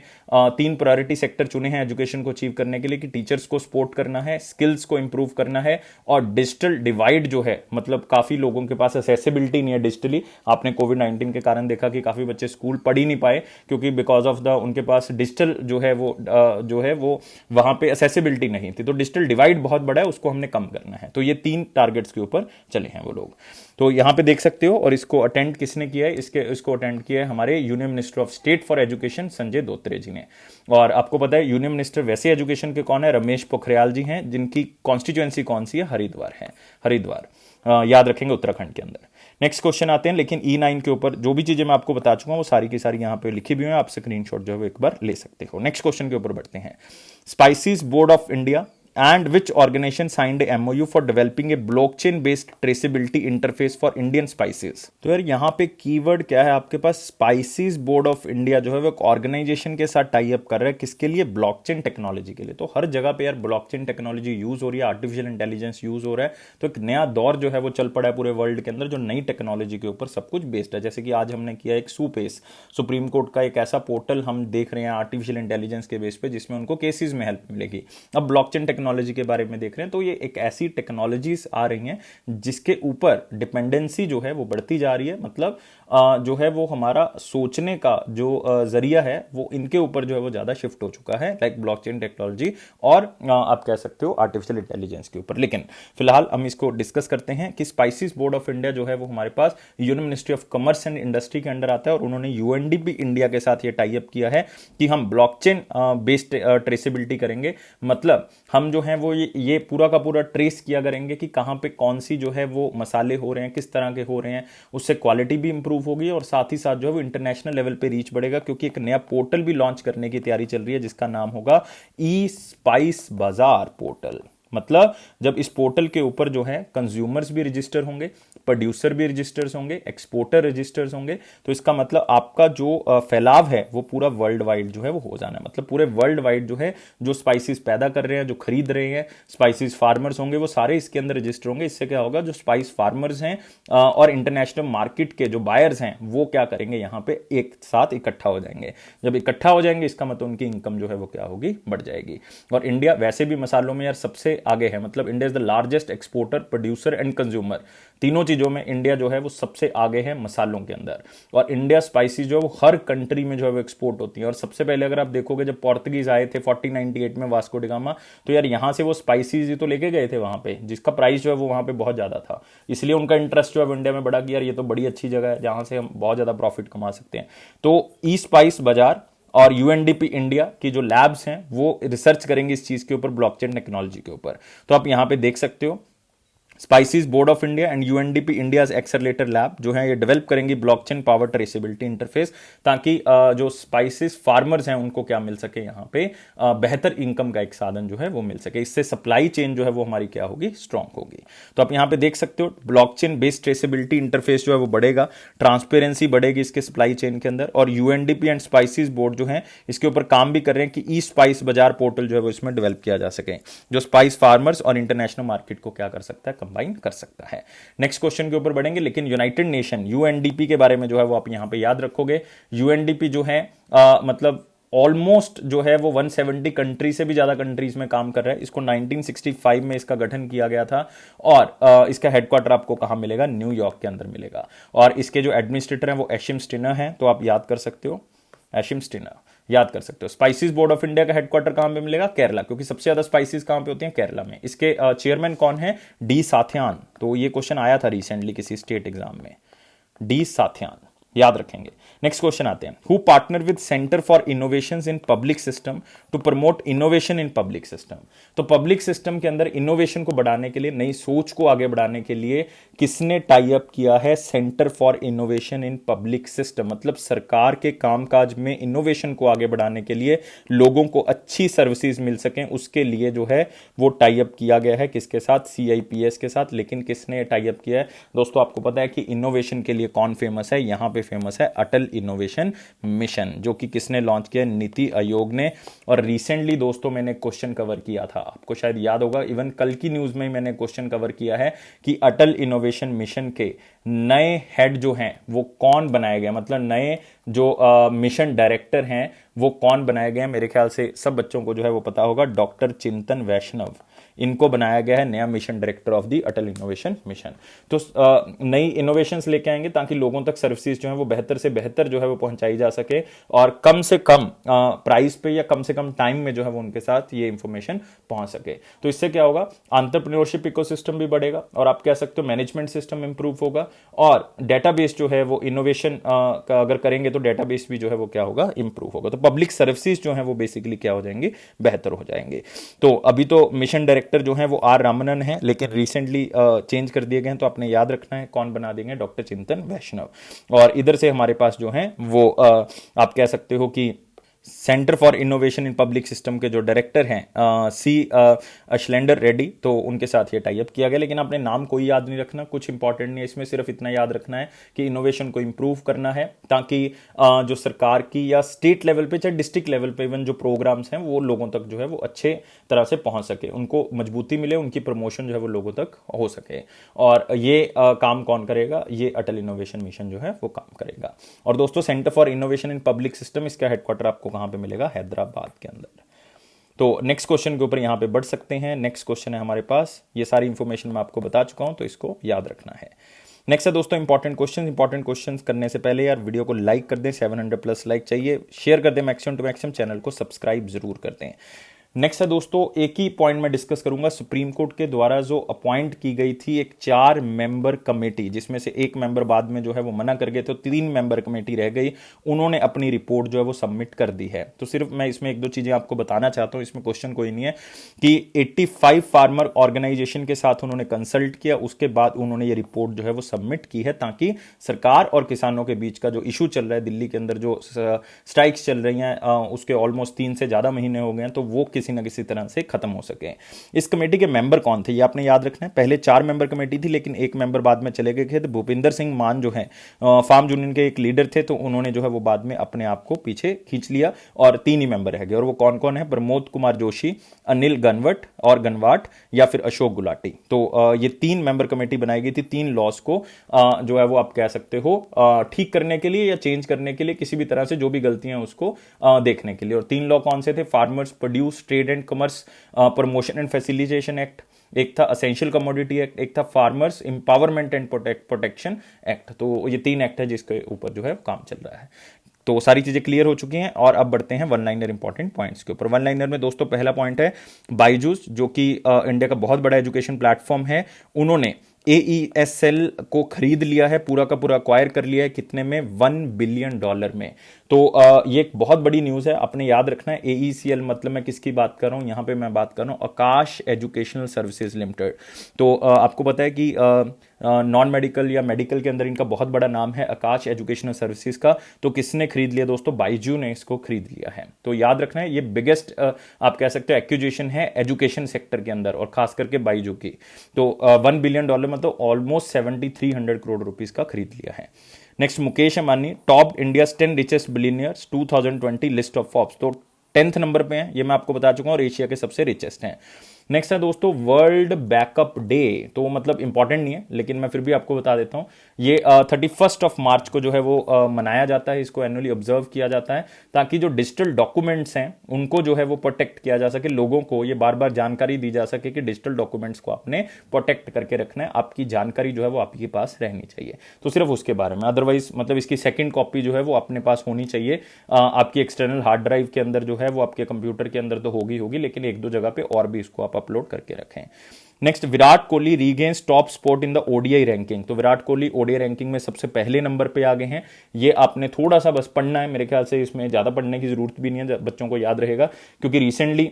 3 प्रायोरिटी सेक्टर चुने हैं एजुकेशन को अचीव करने के लिए, कि टीचर्स को सपोर्ट करना है, स्किल्स को इंप्रूव करना है, और डिजिटल डिवाइड जो है, मतलब काफी लोगों के पास एक्सेसिबिलिटी नहीं है डिजिटली। आपने कोविड-19 के कारण देखा कि काफी बच्चे स्कूल पढ़ ही नहीं पाए, क्योंकि बिकॉज ऑफ द उनके पास डिजिटल जो है वो वहां पे एक्सेसिबिलिटी नहीं थी। तो डिजिटल डिवाइड बहुत बड़ा है, उसको हमने कम करना है। तो ये 3 टारगेट्स के ऊपर चले हैं वो लोग। तो यहां पे देख सकते हो। और इसको अटेंड किसने किया है, इसको अटेंड किया है हमारे union minister of state for education Sanjay Dhotre ji ने। और आपको पता है यूनियन मिनिस्टर वैसे एजुकेशन के कौन है, रमेश पोखरियाल जी हैं, जिनकी कॉन्स्टिट्यूएंसी कौन सी है, हरिद्वार है, हरिद्वार। याद रखेंगे उत्तराखंड के अंदर। नेक्स्ट क्वेश्चन आते हैं, लेकिन E9 के ऊपर जो भी चीजें मैं आपको बता चुका हूं वो सारी की सारी यहां पे लिखी भी हुई है, आप स्क्रीनशॉट जो है एक बार ले सकते हो। नेक्स्ट क्वेश्चन के ऊपर बढ़ते हैं। Spices board of India and which organization signed a MOU for developing a blockchain based traceability interface for Indian spices। तो यार यहाँ पे कीवर्ड क्या है आपके पास, स्पाइसेस बोर्ड ऑफ इंडिया जो है वो एक ऑर्गेनाइजेशन के साथ टाई अप कर रहा है, किसके लिए, ब्लॉकचेन टेक्नोलॉजी के लिए। तो हर जगह पे यार ब्लॉकचेन टेक्नोलॉजी यूज हो रही है, आर्टिफिशियल इंटेलिजेंस यूज हो रहा है। तो एक नया दौर जो है वो चल पड़ा है पूरे वर्ल्ड के अंदर, जो नई टेक्नोलॉजी के ऊपर सब कुछ बेस्ड है। जैसे कि आज हमने किया एक सुपेस, सुप्रीम कोर्ट का एक ऐसा पोर्टल हम देख रहे हैं आर्टिफिशियल इंटेलिजेंस के बेस पे, जिसमें उनको केसेस में हेल्प मिलेगी। अब ब्लॉकचेन टेक्नोलॉजी के बारे में देख रहे हैं, तो ये एक ऐसी टेक्नोलॉजीज आ रही हैं जिसके ऊपर डिपेंडेंसी जो है वो बढ़ती जा रही है। मतलब जो है वो हमारा सोचने का जो जरिया है वो इनके ऊपर जो है वो ज्यादा शिफ्ट हो चुका है, लाइक ब्लॉकचेन टेक्नोलॉजी और आप कह सकते हो आर्टिफिशियल इंटेलिजेंस के ऊपर। लेकिन फिलहाल हम इसको डिस्कस करते हैं कि स्पाइसेस बोर्ड ऑफ इंडिया जो है वो हमारे पास union ministry of commerce and industry के अंडर आता है, और उन्होंने यूएनडीपी इंडिया के साथ ये टाई अप किया है कि हम ब्लॉकचेन बेस्ड ट्रेसेबिलिटी करेंगे। मतलब हम जो है वो ये पूरा का पूरा ट्रेस किया करेंगे कि कहां पे कौन सी जो है वो मसाले हो रहे हैं, किस तरह के हो रहे हैं, उससे क्वालिटी भी इंप्रूव होगी और साथ ही साथ जो है वो इंटरनेशनल लेवल पे रीच बढ़ेगा। क्योंकि एक नया पोर्टल भी लॉन्च करने की तैयारी चल रही है जिसका नाम होगा ई स्पाइस बाजार पोर्टल। मतलब जब इस पोर्टल के ऊपर जो है कंज्यूमर्स भी रजिस्टर होंगे, प्रोड्यूसर भी रजिस्टर्स होंगे, एक्सपोर्टर रजिस्टर्स होंगे, तो इसका मतलब आपका जो फैलाव है वो पूरा वर्ल्ड वाइड जो है वो हो जाना है। मतलब पूरे वर्ल्ड वाइड जो है जो स्पाइसेस पैदा कर रहे हैं, जो खरीद रहे हैं, स्पाइसेस फार्मर्स होंगे, वो सारे इसके अंदर रजिस्टर होंगे। इससे क्या होगा, जो स्पाइस फार्मर्स हैं और इंटरनेशनल मार्केट के जो बायर्स हैं वो क्या करेंगे, यहाँ पे एक साथ इकट्ठा हो जाएंगे। जब इकट्ठा हो जाएंगे इसका मतलब उनकी इनकम जो है वो क्या होगी, बढ़ जाएगी। और इंडिया वैसे भी मसालों में यार सबसे आगे है। मतलब India is the largest exporter, producer and consumer, तीनों चीजों में इंडिया जो है वो सबसे आगे है मसालों के अंदर। और इंडिया स्पाइसेस जो है वो हर कंट्री में जो है वो एक्सपोर्ट होती है। और सबसे पहले अगर आप देखोगे जब पोर्तुगीज आए थे 1498 में वास्को डी गामा, तो यार यहां से वो स्पाइसेस ही तो लेके गए थे वहां पे, जिसका प्राइस जो है वो वहां पे बहुत ज्यादा था। इसलिए उनका इंटरेस्ट जो है इंडिया में बढ़ा कि यार ये तो बड़ी अच्छी जगह है जहां से हम बहुत ज्यादा प्रॉफिट कमा सकते हैं। तो ई स्पाइस बाजार और यूएनडीपी इंडिया की जो लैब्स हैं वो रिसर्च करेंगे इस चीज के ऊपर, ब्लॉकचेन टेक्नोलॉजी के ऊपर। तो आप यहां पे देख सकते हो spices board of India and UNDP India's accelerator lab जो है ये डेवलप करेंगी ब्लॉकचेन पावर ट्रेसेबिलिटी इंटरफेस, ताकि जो स्पाइसेस फार्मर्स हैं उनको क्या मिल सके, यहाँ पे बेहतर इनकम का एक साधन जो है वो मिल सके। इससे सप्लाई चेन जो है वो हमारी क्या होगी, स्ट्रांग होगी। तो आप यहाँ पे देख सकते हो ब्लॉकचेन बेस्ड ट्रेसेबिलिटी इंटरफेस जो है वो बढ़ेगा, ट्रांसपेरेंसी बढ़ेगी इसके सप्लाई चेन के अंदर, और यूएनडीपी एंड स्पाइसेस बोर्ड जो है इसके ऊपर काम भी कर रहे हैं कि ई स्पाइस बाजार पोर्टल जो है वो इसमें डेवलप किया जा सके, जो स्पाइस फार्मर्स और इंटरनेशनल मार्केट को क्या कर सकता है, कंबाइन कर सकता है। नेक्स्ट क्वेश्चन के ऊपर बढ़ेंगे, लेकिन यूनाइटेड नेशन यूएनडीपी के बारे में जो है वो आप यहां पे याद रखोगे। यूएनडीपी जो है मतलब ऑलमोस्ट जो है वो 170 कंट्री से भी ज्यादा कंट्रीज में काम कर रहा है। इसको 1965 में इसका गठन किया गया था, और इसका हेडक्वार्टर आपको कहां मिलेगा, न्यूयॉर्क के अंदर मिलेगा। और इसके जो एडमिनिस्ट्रेटर हैं वो एशिम स्टिनर हैं, तो आप याद कर सकते हो, एशिम स्टिनर याद कर सकते हो। स्पाइसेस बोर्ड ऑफ इंडिया का हेडक्वार्टर कहां पे मिलेगा, केरला, क्योंकि सबसे ज्यादा स्पाइसेस कहां पे होती हैं, केरला में। इसके चेयरमैन कौन है, डी साथ्यान। तो ये क्वेश्चन आया था रिसेंटली किसी स्टेट एग्जाम में, डी साथ्यान, याद रखेंगे। नेक्स्ट क्वेश्चन आते हैं, who partner with Centre for Innovations in public System to promote innovation in public system. तो पब्लिक सिस्टम के अंदर इनोवेशन को बढ़ाने के लिए, नई सोच को आगे बढ़ाने के लिए किसने टाई अप किया है, centre for innovation in public system. मतलब सरकार के कामकाज में इनोवेशन को आगे बढ़ाने के लिए, लोगों को अच्छी सर्विसेज मिल सकें, उसके लिए जो है वो टाई अप किया गया है, किसके साथ, CIPS के साथ। लेकिन किसने टाई अप किया है दोस्तों, आपको पता है कि इनोवेशन के लिए कौन फेमस है, यहां पे फेमस है अटल इनोवेशन मिशन, जो कि किसने लॉन्च किया, नीति आयोग ने। और रिसेंटली दोस्तों मैंने क्वेश्चन कवर किया था, आपको शायद याद होगा, इवन कल की न्यूज में मैंने क्वेश्चन कवर किया है कि अटल इनोवेशन मिशन के नए हेड जो हैं वो कौन बनाए गए, मतलब नए जो मिशन डायरेक्टर हैं वो कौन बनाए गए हैं। मेरे ख्याल से सब बच्चों को जो है वो पता होगा, डॉक्टर चिंतन वैष्णव, इनको बनाया गया है नया mission director of the Atal innovation mission. तो नई इनोवेशंस लेके आएंगे ताकि लोगों तक सर्विसेज जो है वो बेहतर से बेहतर जो है वो पहुंचाई जा सके, और कम से कम प्राइस पे या कम से कम टाइम में जो है वो उनके साथ ये इंफॉर्मेशन पहुंच सके। तो इससे क्या होगा, एंटरप्रेन्योरशिप इकोसिस्टम भी बढ़ेगा, और आप कह सकते हो मैनेजमेंट सिस्टम इंप्रूव होगा, और डेटाबेस जो है वो इनोवेशन का अगर करेंगे तो डेटाबेस भी जो है वो क्या होगा, इंप्रूव होगा। तो पब्लिक सर्विसेज जो है वो बेसिकली क्या हो जाएंगे, बेहतर हो जाएंगे। तो अभी तो मिशन डायरेक्टर जो है वो R रामनन है, लेकिन रिसेंटली चेंज कर दिए गए हैं, तो आपने याद रखना है कौन बना देंगे, डॉक्टर चिंतन वैष्णव। और इधर से हमारे पास जो है वो आप कह सकते हो कि centre for innovation in public system के जो डायरेक्टर हैं C अशलेंडर रेड्डी, तो उनके साथ ये टाई अप किया गया। लेकिन आपने नाम कोई याद नहीं रखना, कुछ इंपॉर्टेंट नहीं है इसमें, सिर्फ इतना याद रखना है कि इनोवेशन को इंप्रूव करना है, ताकि जो सरकार की या स्टेट लेवल पे चाहे डिस्ट्रिक्ट लेवल पे इवन जो प्रोग्राम्स हैं वो लोगों तक जो है वो अच्छे तरह से पहुंच सके, उनको मजबूती मिले, उनकी प्रमोशन जो है वो लोगों तक हो सके। और ये काम कौन करेगा, ये अटल इनोवेशन मिशन जो है वो काम करेगा। और दोस्तों centre for innovation in public system, इसका हेडक्वार्टर आपको कहां पे मिलेगा, हैदराबाद के अंदर। तो नेक्स्ट क्वेश्चन के ऊपर यहां पे बढ़ सकते हैं। नेक्स्ट क्वेश्चन है हमारे पास, ये सारी इंफॉर्मेशन मैं आपको बता चुका हूं, तो इसको याद रखना है। नेक्स्ट है दोस्तों इंपॉर्टेंट क्वेश्चन करने से पहले यार वीडियो को लाइक कर दें, 700 प्लस लाइक चाहिए, शेयर कर दें मैक्सिमम टू मैक्सिमम, चैनल को सब्सक्राइब जरूर कर दें। नेक्स्ट है दोस्तों, एक ही पॉइंट में डिस्कस करूंगा, सुप्रीम कोर्ट के द्वारा जो अपॉइंट की गई थी एक 4 मेंबर कमेटी, जिसमें से एक मेंबर बाद में जो है वो मना कर गए, तो 3 मेंबर कमेटी रह गई, उन्होंने अपनी रिपोर्ट जो है वो सबमिट कर दी है। तो सिर्फ मैं इसमें 1-2 चीजें आपको बताना चाहता हूं, इसमें क्वेश्चन कोई नहीं है, कि 85 फार्मर ऑर्गेनाइजेशन के साथ उन्होंने कंसल्ट किया, उसके बाद उन्होंने ये रिपोर्ट जो है वो सबमिट की है, ताकि सरकार और किसानों के बीच का जो इशू चल रहा है, दिल्ली के अंदर जो स्ट्राइक्स चल रही हैं, उसके ऑलमोस्ट 3 से ज्यादा महीने हो गए हैं, तो वो किसी न किसी तरह से खत्म हो सके। इस कमेटी के मेंबर कौन थे ये आपने याद रखना है। पहले 4 मेंबर कमेटी थी, लेकिन एक मेंबर बाद में चले गए थे। तो भूपिंदर सिंह मान जो है फार्म यूनियन के एक लीडर थे, तो उन्होंने जो है वो बाद में अपने आप को पीछे खींच लिया, और 3 ही मेंबर रह गए। और वो कौन कौन है, प्रमोद कुमार जोशी, अनिल गनवट या फिर अशोक गुलाटी। तो ये 3 मेंबर कमेटी बनाई गई थी, 3 लॉस को जो है वो आप कह सकते हो ठीक करने के लिए या चेंज करने के लिए, किसी भी तरह से जो भी गलतियां उसको देखने के लिए। और 3 लॉ कौन से थे, farmers produce trade and commerce promotion and facilitation act, एक था असेंशियल कमोडिटी एक्ट, एक था farmers empowerment and protection act. तो ये 3 एक्ट है जिसके ऊपर जो है काम चल रहा है। तो सारी चीजें क्लियर हो चुकी हैं, और अब बढ़ते हैं वन लाइनर इंपॉर्टेंट पॉइंट्स के ऊपर। वन लाइनर में दोस्तों पहला पॉइंट है बायजूस, जो कि इंडिया का बहुत बड़ा एजुकेशन प्लेटफॉर्म है, उन्होंने AESL को खरीद लिया है, पूरा का पूरा अक्वायर कर लिया है। कितने में? $1 बिलियन में। तो ये एक बहुत बड़ी न्यूज़ है, आपने याद रखना है। AECL मतलब मैं किसकी बात कर रहा हूँ यहाँ पे? मैं बात कर रहा हूँ आकाश एजुकेशनल सर्विसेज लिमिटेड। तो आपको पता है कि नॉन मेडिकल या मेडिकल के अंदर इनका बहुत बड़ा नाम है आकाश एजुकेशनल सर्विसेज का। तो किसने खरीद लिया दोस्तों? बाइजू ने इसको खरीद लिया है। तो याद रखना है, ये बिगेस्ट आप कह सकते हो एक्विजिशन है एजुकेशन सेक्टर के अंदर, और खास करके बाइजू की। तो $1 बिलियन मतलब ऑलमोस्ट 7300 करोड़ रुपीस का खरीद लिया है। Next, Mukesh Ambani top India 10 richest billionaires 2020 list of Forbes. तो 10th नंबर पे हैं, ये मैं आपको बता चुका हूं, और एशिया के सबसे रिचेस्ट हैं। नेक्स्ट है दोस्तों वर्ल्ड बैकअप डे। तो मतलब इंपॉर्टेंट नहीं है, लेकिन मैं फिर भी आपको बता देता हूं। ये 31 मार्च को जो है वो मनाया जाता है, इसको एनुअली ऑब्जर्व किया जाता है, ताकि जो डिजिटल डॉक्यूमेंट्स हैं उनको जो है वो प्रोटेक्ट किया जा सके। लोगों को ये बार बार जानकारी दी जा सके कि डिजिटल डॉक्यूमेंट्स को आपने प्रोटेक्ट करके रखना है, आपकी जानकारी जो है वो आपके पास रहनी चाहिए। तो सिर्फ उसके बारे में, अदरवाइज मतलब इसकी सेकंड कॉपी जो है वो अपने पास होनी चाहिए। आपकी एक्सटर्नल हार्ड ड्राइव के अंदर जो है वो आपके कंप्यूटर के अंदर तो होगी, लेकिन एक दो जगह पे और भी इसको आप अपलोड करके रखें। Next, Virat Kohli regains top spot in the ODI ranking. तो विराट कोहली ओडीआई रैंकिंग में सबसे पहले नंबर पे आ गए हैं। ये आपने थोड़ा सा बस पढ़ना है, मेरे ख्याल से इसमें ज्यादा पढ़ने की जरूरत भी नहीं है, बच्चों को याद रहेगा, क्योंकि रिसेंटली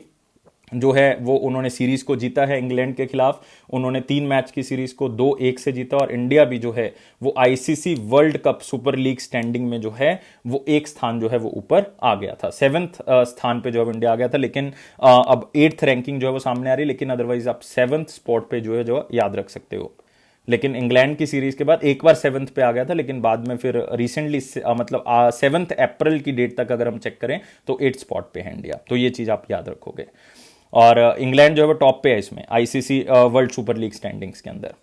जो है वो उन्होंने सीरीज को जीता है इंग्लैंड के खिलाफ। उन्होंने 3 मैच की सीरीज को 2-1 से जीता, और इंडिया भी जो है वो ICC world cup super league standing में जो है वो एक स्थान जो है वो ऊपर आ गया था। 7th स्थान पे जो है इंडिया आ गया था, लेकिन अब 8th रैंकिंग जो है वो सामने आ रही है, लेकिन अदरवाइज आप 7th स्पॉट पे जो है जो याद रख सकते हो। लेकिन इंग्लैंड की सीरीज के बाद एक बार 7th पे आ गया था, लेकिन बाद में फिर रिसेंटली मतलब 7 अप्रैल की डेट तक अगर हम चेक करें तो 8th स्पॉट पे है इंडिया। तो ये चीज आप याद रखोगे। और इंग्लैंड जो है वो टॉप पे है इसमें ICC world super league standings के अंदर।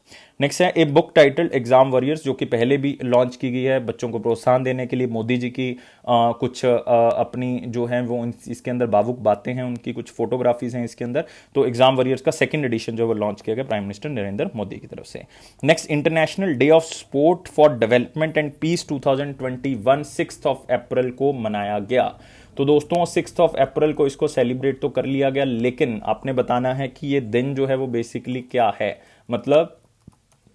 नेक्स्ट है a book title exam warriors, जो कि पहले भी लॉन्च की गई है बच्चों को प्रोत्साहन देने के लिए। मोदी जी की कुछ अपनी जो है वो इसके अंदर भावुक बातें हैं, उनकी कुछ फोटोग्राफीज हैं इसके अंदर। तो एग्जाम वॉरियर्स का 2nd एडिशन जो है वो लॉन्च किया गया प्राइम मिनिस्टर नरेंद्र मोदी की तरफ से। Next, international day of sport for development and peace 2021 6 April को मनाया गया। तो दोस्तों 6 अप्रैल को इसको सेलिब्रेट तो कर लिया गया, लेकिन आपने बताना है कि ये दिन जो है वो बेसिकली क्या है। मतलब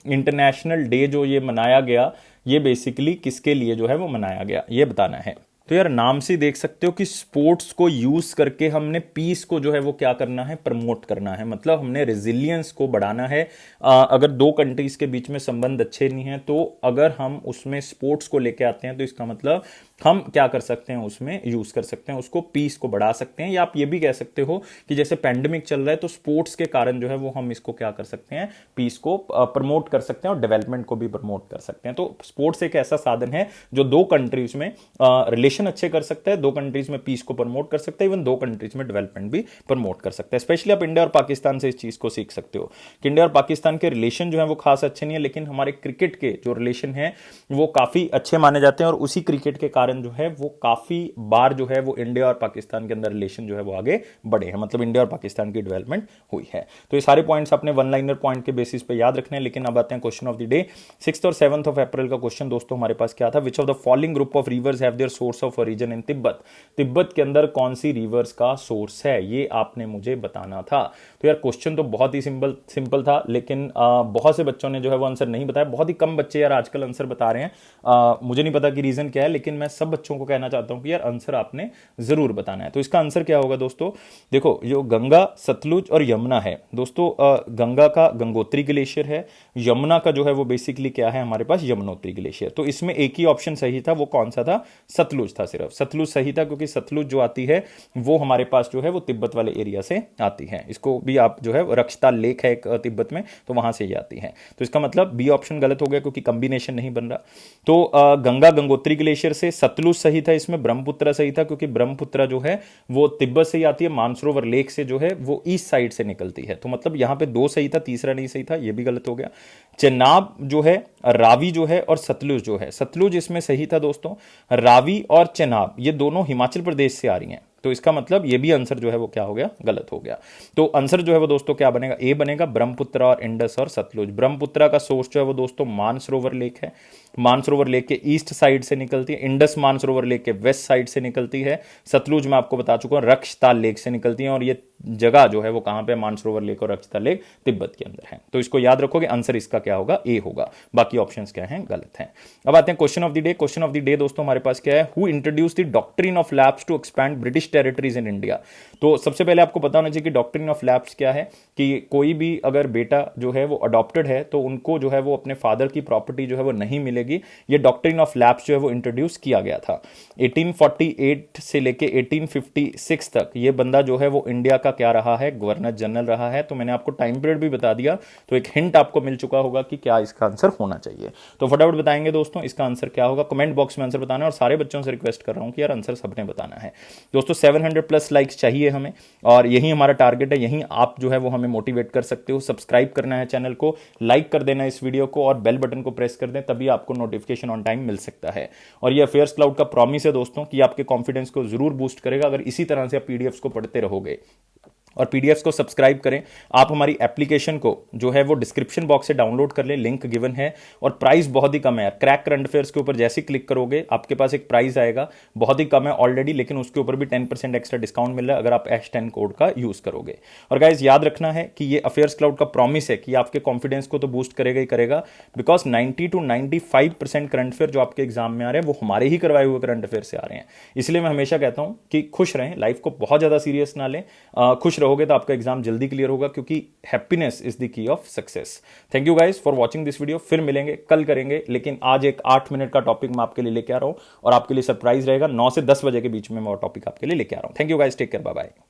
इंटरनेशनल डे जो ये मनाया गया, ये बेसिकली किसके लिए जो है वो मनाया गया, ये बताना है। तो यार नाम से देख सकते हो कि स्पोर्ट्स को यूज करके हमने पीस को जो है वो क्या करना है, प्रमोट करना है। मतलब हमने रेजिलियंस को बढ़ाना है। अगर 2 कंट्रीज के बीच में संबंध अच्छे नहीं है, तो अगर हम उसमें स्पोर्ट्स को लेके आते हैं तो इसका मतलब हम क्या कर सकते हैं, उसमें यूज कर सकते हैं, उसको पीस को बढ़ा सकते हैं। या आप ये भी कह सकते हो कि जैसे पैंडेमिक चल रहा है, तो स्पोर्ट्स के कारण जो है वो हम इसको क्या कर सकते हैं, पीस को प्रमोट कर सकते हैं और डेवलपमेंट को भी प्रमोट कर सकते हैं। तो स्पोर्ट्स एक ऐसा साधन है जो 2 कंट्रीज में रिलेशन अच्छे कर सकता है, 2 कंट्रीज में पीस को प्रमोट कर सकता है, इवन 2 कंट्रीज में डेवलपमेंट भी प्रमोट कर सकता है। स्पेशली आप इंडिया और पाकिस्तान से इस चीज को सीख सकते हो कि इंडिया और पाकिस्तान के रिलेशन जो है वो खास अच्छे नहीं है, लेकिन हमारे क्रिकेट के जो रिलेशन है वो काफी अच्छे माने जाते हैं, और उसी क्रिकेट के कारण जो है वो काफी बार जो है वो इंडिया और पाकिस्तान के अंदर रिलेशन जो है वो आगे बढ़े हैं। मतलब इंडिया और पाकिस्तान की डेवलपमेंट हुई है। तो ये सारे पॉइंट्स अपने वन लाइनर पॉइंट के बेसिस पे याद रखने हैं। लेकिन अब आते हैं क्वेश्चन ऑफ द डे। 6 और 7 अप्रैल का क्वेश्चन दोस्तों हमारे पास क्या था? Which of the following group of reverse have their source of origin इन तिब्बत। तिब्बत के अंदर कौन सी रिवर्स का सोर्स है, ये आपने मुझे बताना था। तो यार क्वेश्चन तो बहुत ही सिंपल था, लेकिन बहुत से बच्चों ने जो है वो आंसर नहीं बताया। बहुत ही कम बच्चे यार आजकल आंसर बता रहे हैं। मुझे नहीं पता कि रीजन क्या है, लेकिन मैं सब बच्चों को कहना चाहता हूं कि यार आंसर आपने जरूर बताना है। तो इसका आंसर क्या होगा दोस्तों? देखो, जो गंगा, सतलुज और यमुना है दोस्तों, गंगा का गंगोत्री ग्लेशियर है, यमुना का जो है वो बेसिकली क्या है हमारे पास, यमुनोत्री ग्लेशियर। तो इसमें एक ही ऑप्शन सही था, वो कौन सा था? सतलुज था। सिर्फ सतलुज सही था, क्योंकि सतलुज जो आती है वो हमारे पास जो है वो तिब्बत वाले एरिया से आती है। इसको भी आप जो है रक्षताल लेक है एक तिब्बत में, तो वहां से ही आती है। तो इसका मतलब बी ऑप्शन गलत हो गया, क्योंकि कॉम्बिनेशन नहीं बन रहा। तो गंगा गंगोत्री ग्लेशियर से, सतलुज सही था, इसमें ब्रह्मपुत्र सही था, क्योंकि ब्रह्मपुत्र जो है वो तिब्बत से ही आती है, मानसरोवर लेक से जो है वो ईस्ट साइड से निकलती है। तो मतलब यहां पे 2 सही था, तीसरा नहीं सही था, ये भी गलत हो गया। चेनाब जो है, रावी जो है और सतलुज जो है, सतलुज इसमें सही था दोस्तों। रावी और चेनाब ये दोनों हिमाचल प्रदेश से आ रही हैं, तो इसका मतलब ये भी आंसर जो है वो क्या हो गया, गलत हो गया। तो आंसर जो है वो दोस्तों क्या बनेगा? ए बनेगा, ब्रह्मपुत्र और इंडस और सतलुज। ब्रह्मपुत्र का सोर्स जो है वो दोस्तों मानसरोवर लेक है, मानसरोवर लेक के ईस्ट साइड से निकलती है। इंडस मानसरोवर लेक के वेस्ट साइड से निकलती है। सतलुज मैं आपको बता चुका हूं रक्षताल लेक से निकलती है। और ये जगह जो है वो कहां पे, मानसरोवर लेक और अक्षता लेक तिब्बत के अंदर है। तो इसको याद रखोगे, आंसर इसका क्या होगा, ए होगा। बाकी ऑप्शंस क्या हैं, गलत हैं। अब आते हैं question of the day. Question of the day दोस्तों हमारे पास क्या है, who introduce the doctrine of lapse to expand British territories in India. तो सबसे पहले आपको पता होना चाहिए कि डॉक्ट्रिन ऑफ लैप्स क्या है, कि कोई भी अगर बेटा जो है वो अडॉप्टेड है तो उनको जो है वो अपने फादर की प्रॉपर्टी जो है वो नहीं मिलेगी। ये डॉक्ट्रिन ऑफ लैप्स जो है वो इंट्रोड्यूस किया गया था 1848 से लेके 1856 तक। ये बंदा जो है वो इंडिया का क्या रहा है, गवर्नर जनरल रहा है। तो मैंने आपको टाइम पीरियड भी बता दिया, तो एक हिंट आपको मिल चुका होगा कि क्या इसका आंसर होना चाहिए। तो फटाफट बताएंगे दोस्तों इसका आंसर क्या होगा, कमेंट बॉक्स में आंसर बताना है। और सारे बच्चों से रिक्वेस्ट कर रहा हूं कि यार आंसर सबने बताना है दोस्तों। 700+ लाइक्स चाहिए हमें, और यही हमारा टारगेट है। यहीं आप जो है वो हमें मोटिवेट कर सकते हो। सब्सक्राइब करना है चैनल को, लाइक कर देना इस वीडियो को, और बेल बटन को प्रेस कर दें, तभी आपको नोटिफिकेशन ऑन टाइम मिल सकता है। और ये अफेयर्स क्लाउड का प्रॉमिस है दोस्तों कि आपके कॉन्फिडेंस को जरूर बूस्ट करेगा अगर इसी तरह से आप पीडीएफ्स को पढ़ते रहोगे। और पीडीएफ्स को सब्सक्राइब करें। आप हमारी एप्लीकेशन को जो है वो डिस्क्रिप्शन बॉक्स से डाउनलोड कर लें, लिंक गिवन है। और प्राइस बहुत ही कम है यार, क्रैक करंट अफेयर्स के ऊपर जैसे क्लिक करोगे आपके पास एक प्राइस आएगा, बहुत ही कम है ऑलरेडी, लेकिन उसके ऊपर भी 10% एक्स्ट्रा डिस्काउंट मिल रहा है अगर आप H10 कोड का यूज करोगे। और गाइज याद रखना है कि ये अफेयर्स क्लाउड का प्रॉमिस है कि आपके कॉन्फिडेंस को तो बूस्ट करेगा ही करेगा, बिकॉज 90 to 95% करंट अफेयर जो आपके एग्जाम में आ रहे हैं वो हमारे ही करवाए हुए करंट अफेयर से आ रहे हैं। इसलिए मैं हमेशा कहता हूं कि खुश रहें, लाइफ को बहुत ज्यादा सीरियस ना लें। खुश रहोगे तो आपका एग्जाम जल्दी क्लियर होगा, क्योंकि happiness is the key of success. Thank you guys for watching this video. फिर मिलेंगे, कल करेंगे, लेकिन आज एक 8 मिनट का टॉपिक मैं आपके लिए लेके आ रहा हूं, और आपके लिए सरप्राइज रहेगा। 9 से 10 बजे के बीच में मैं वो टॉपिक आपके लिए लेके आ रहा हूं। Thank you guys, take care, bye bye.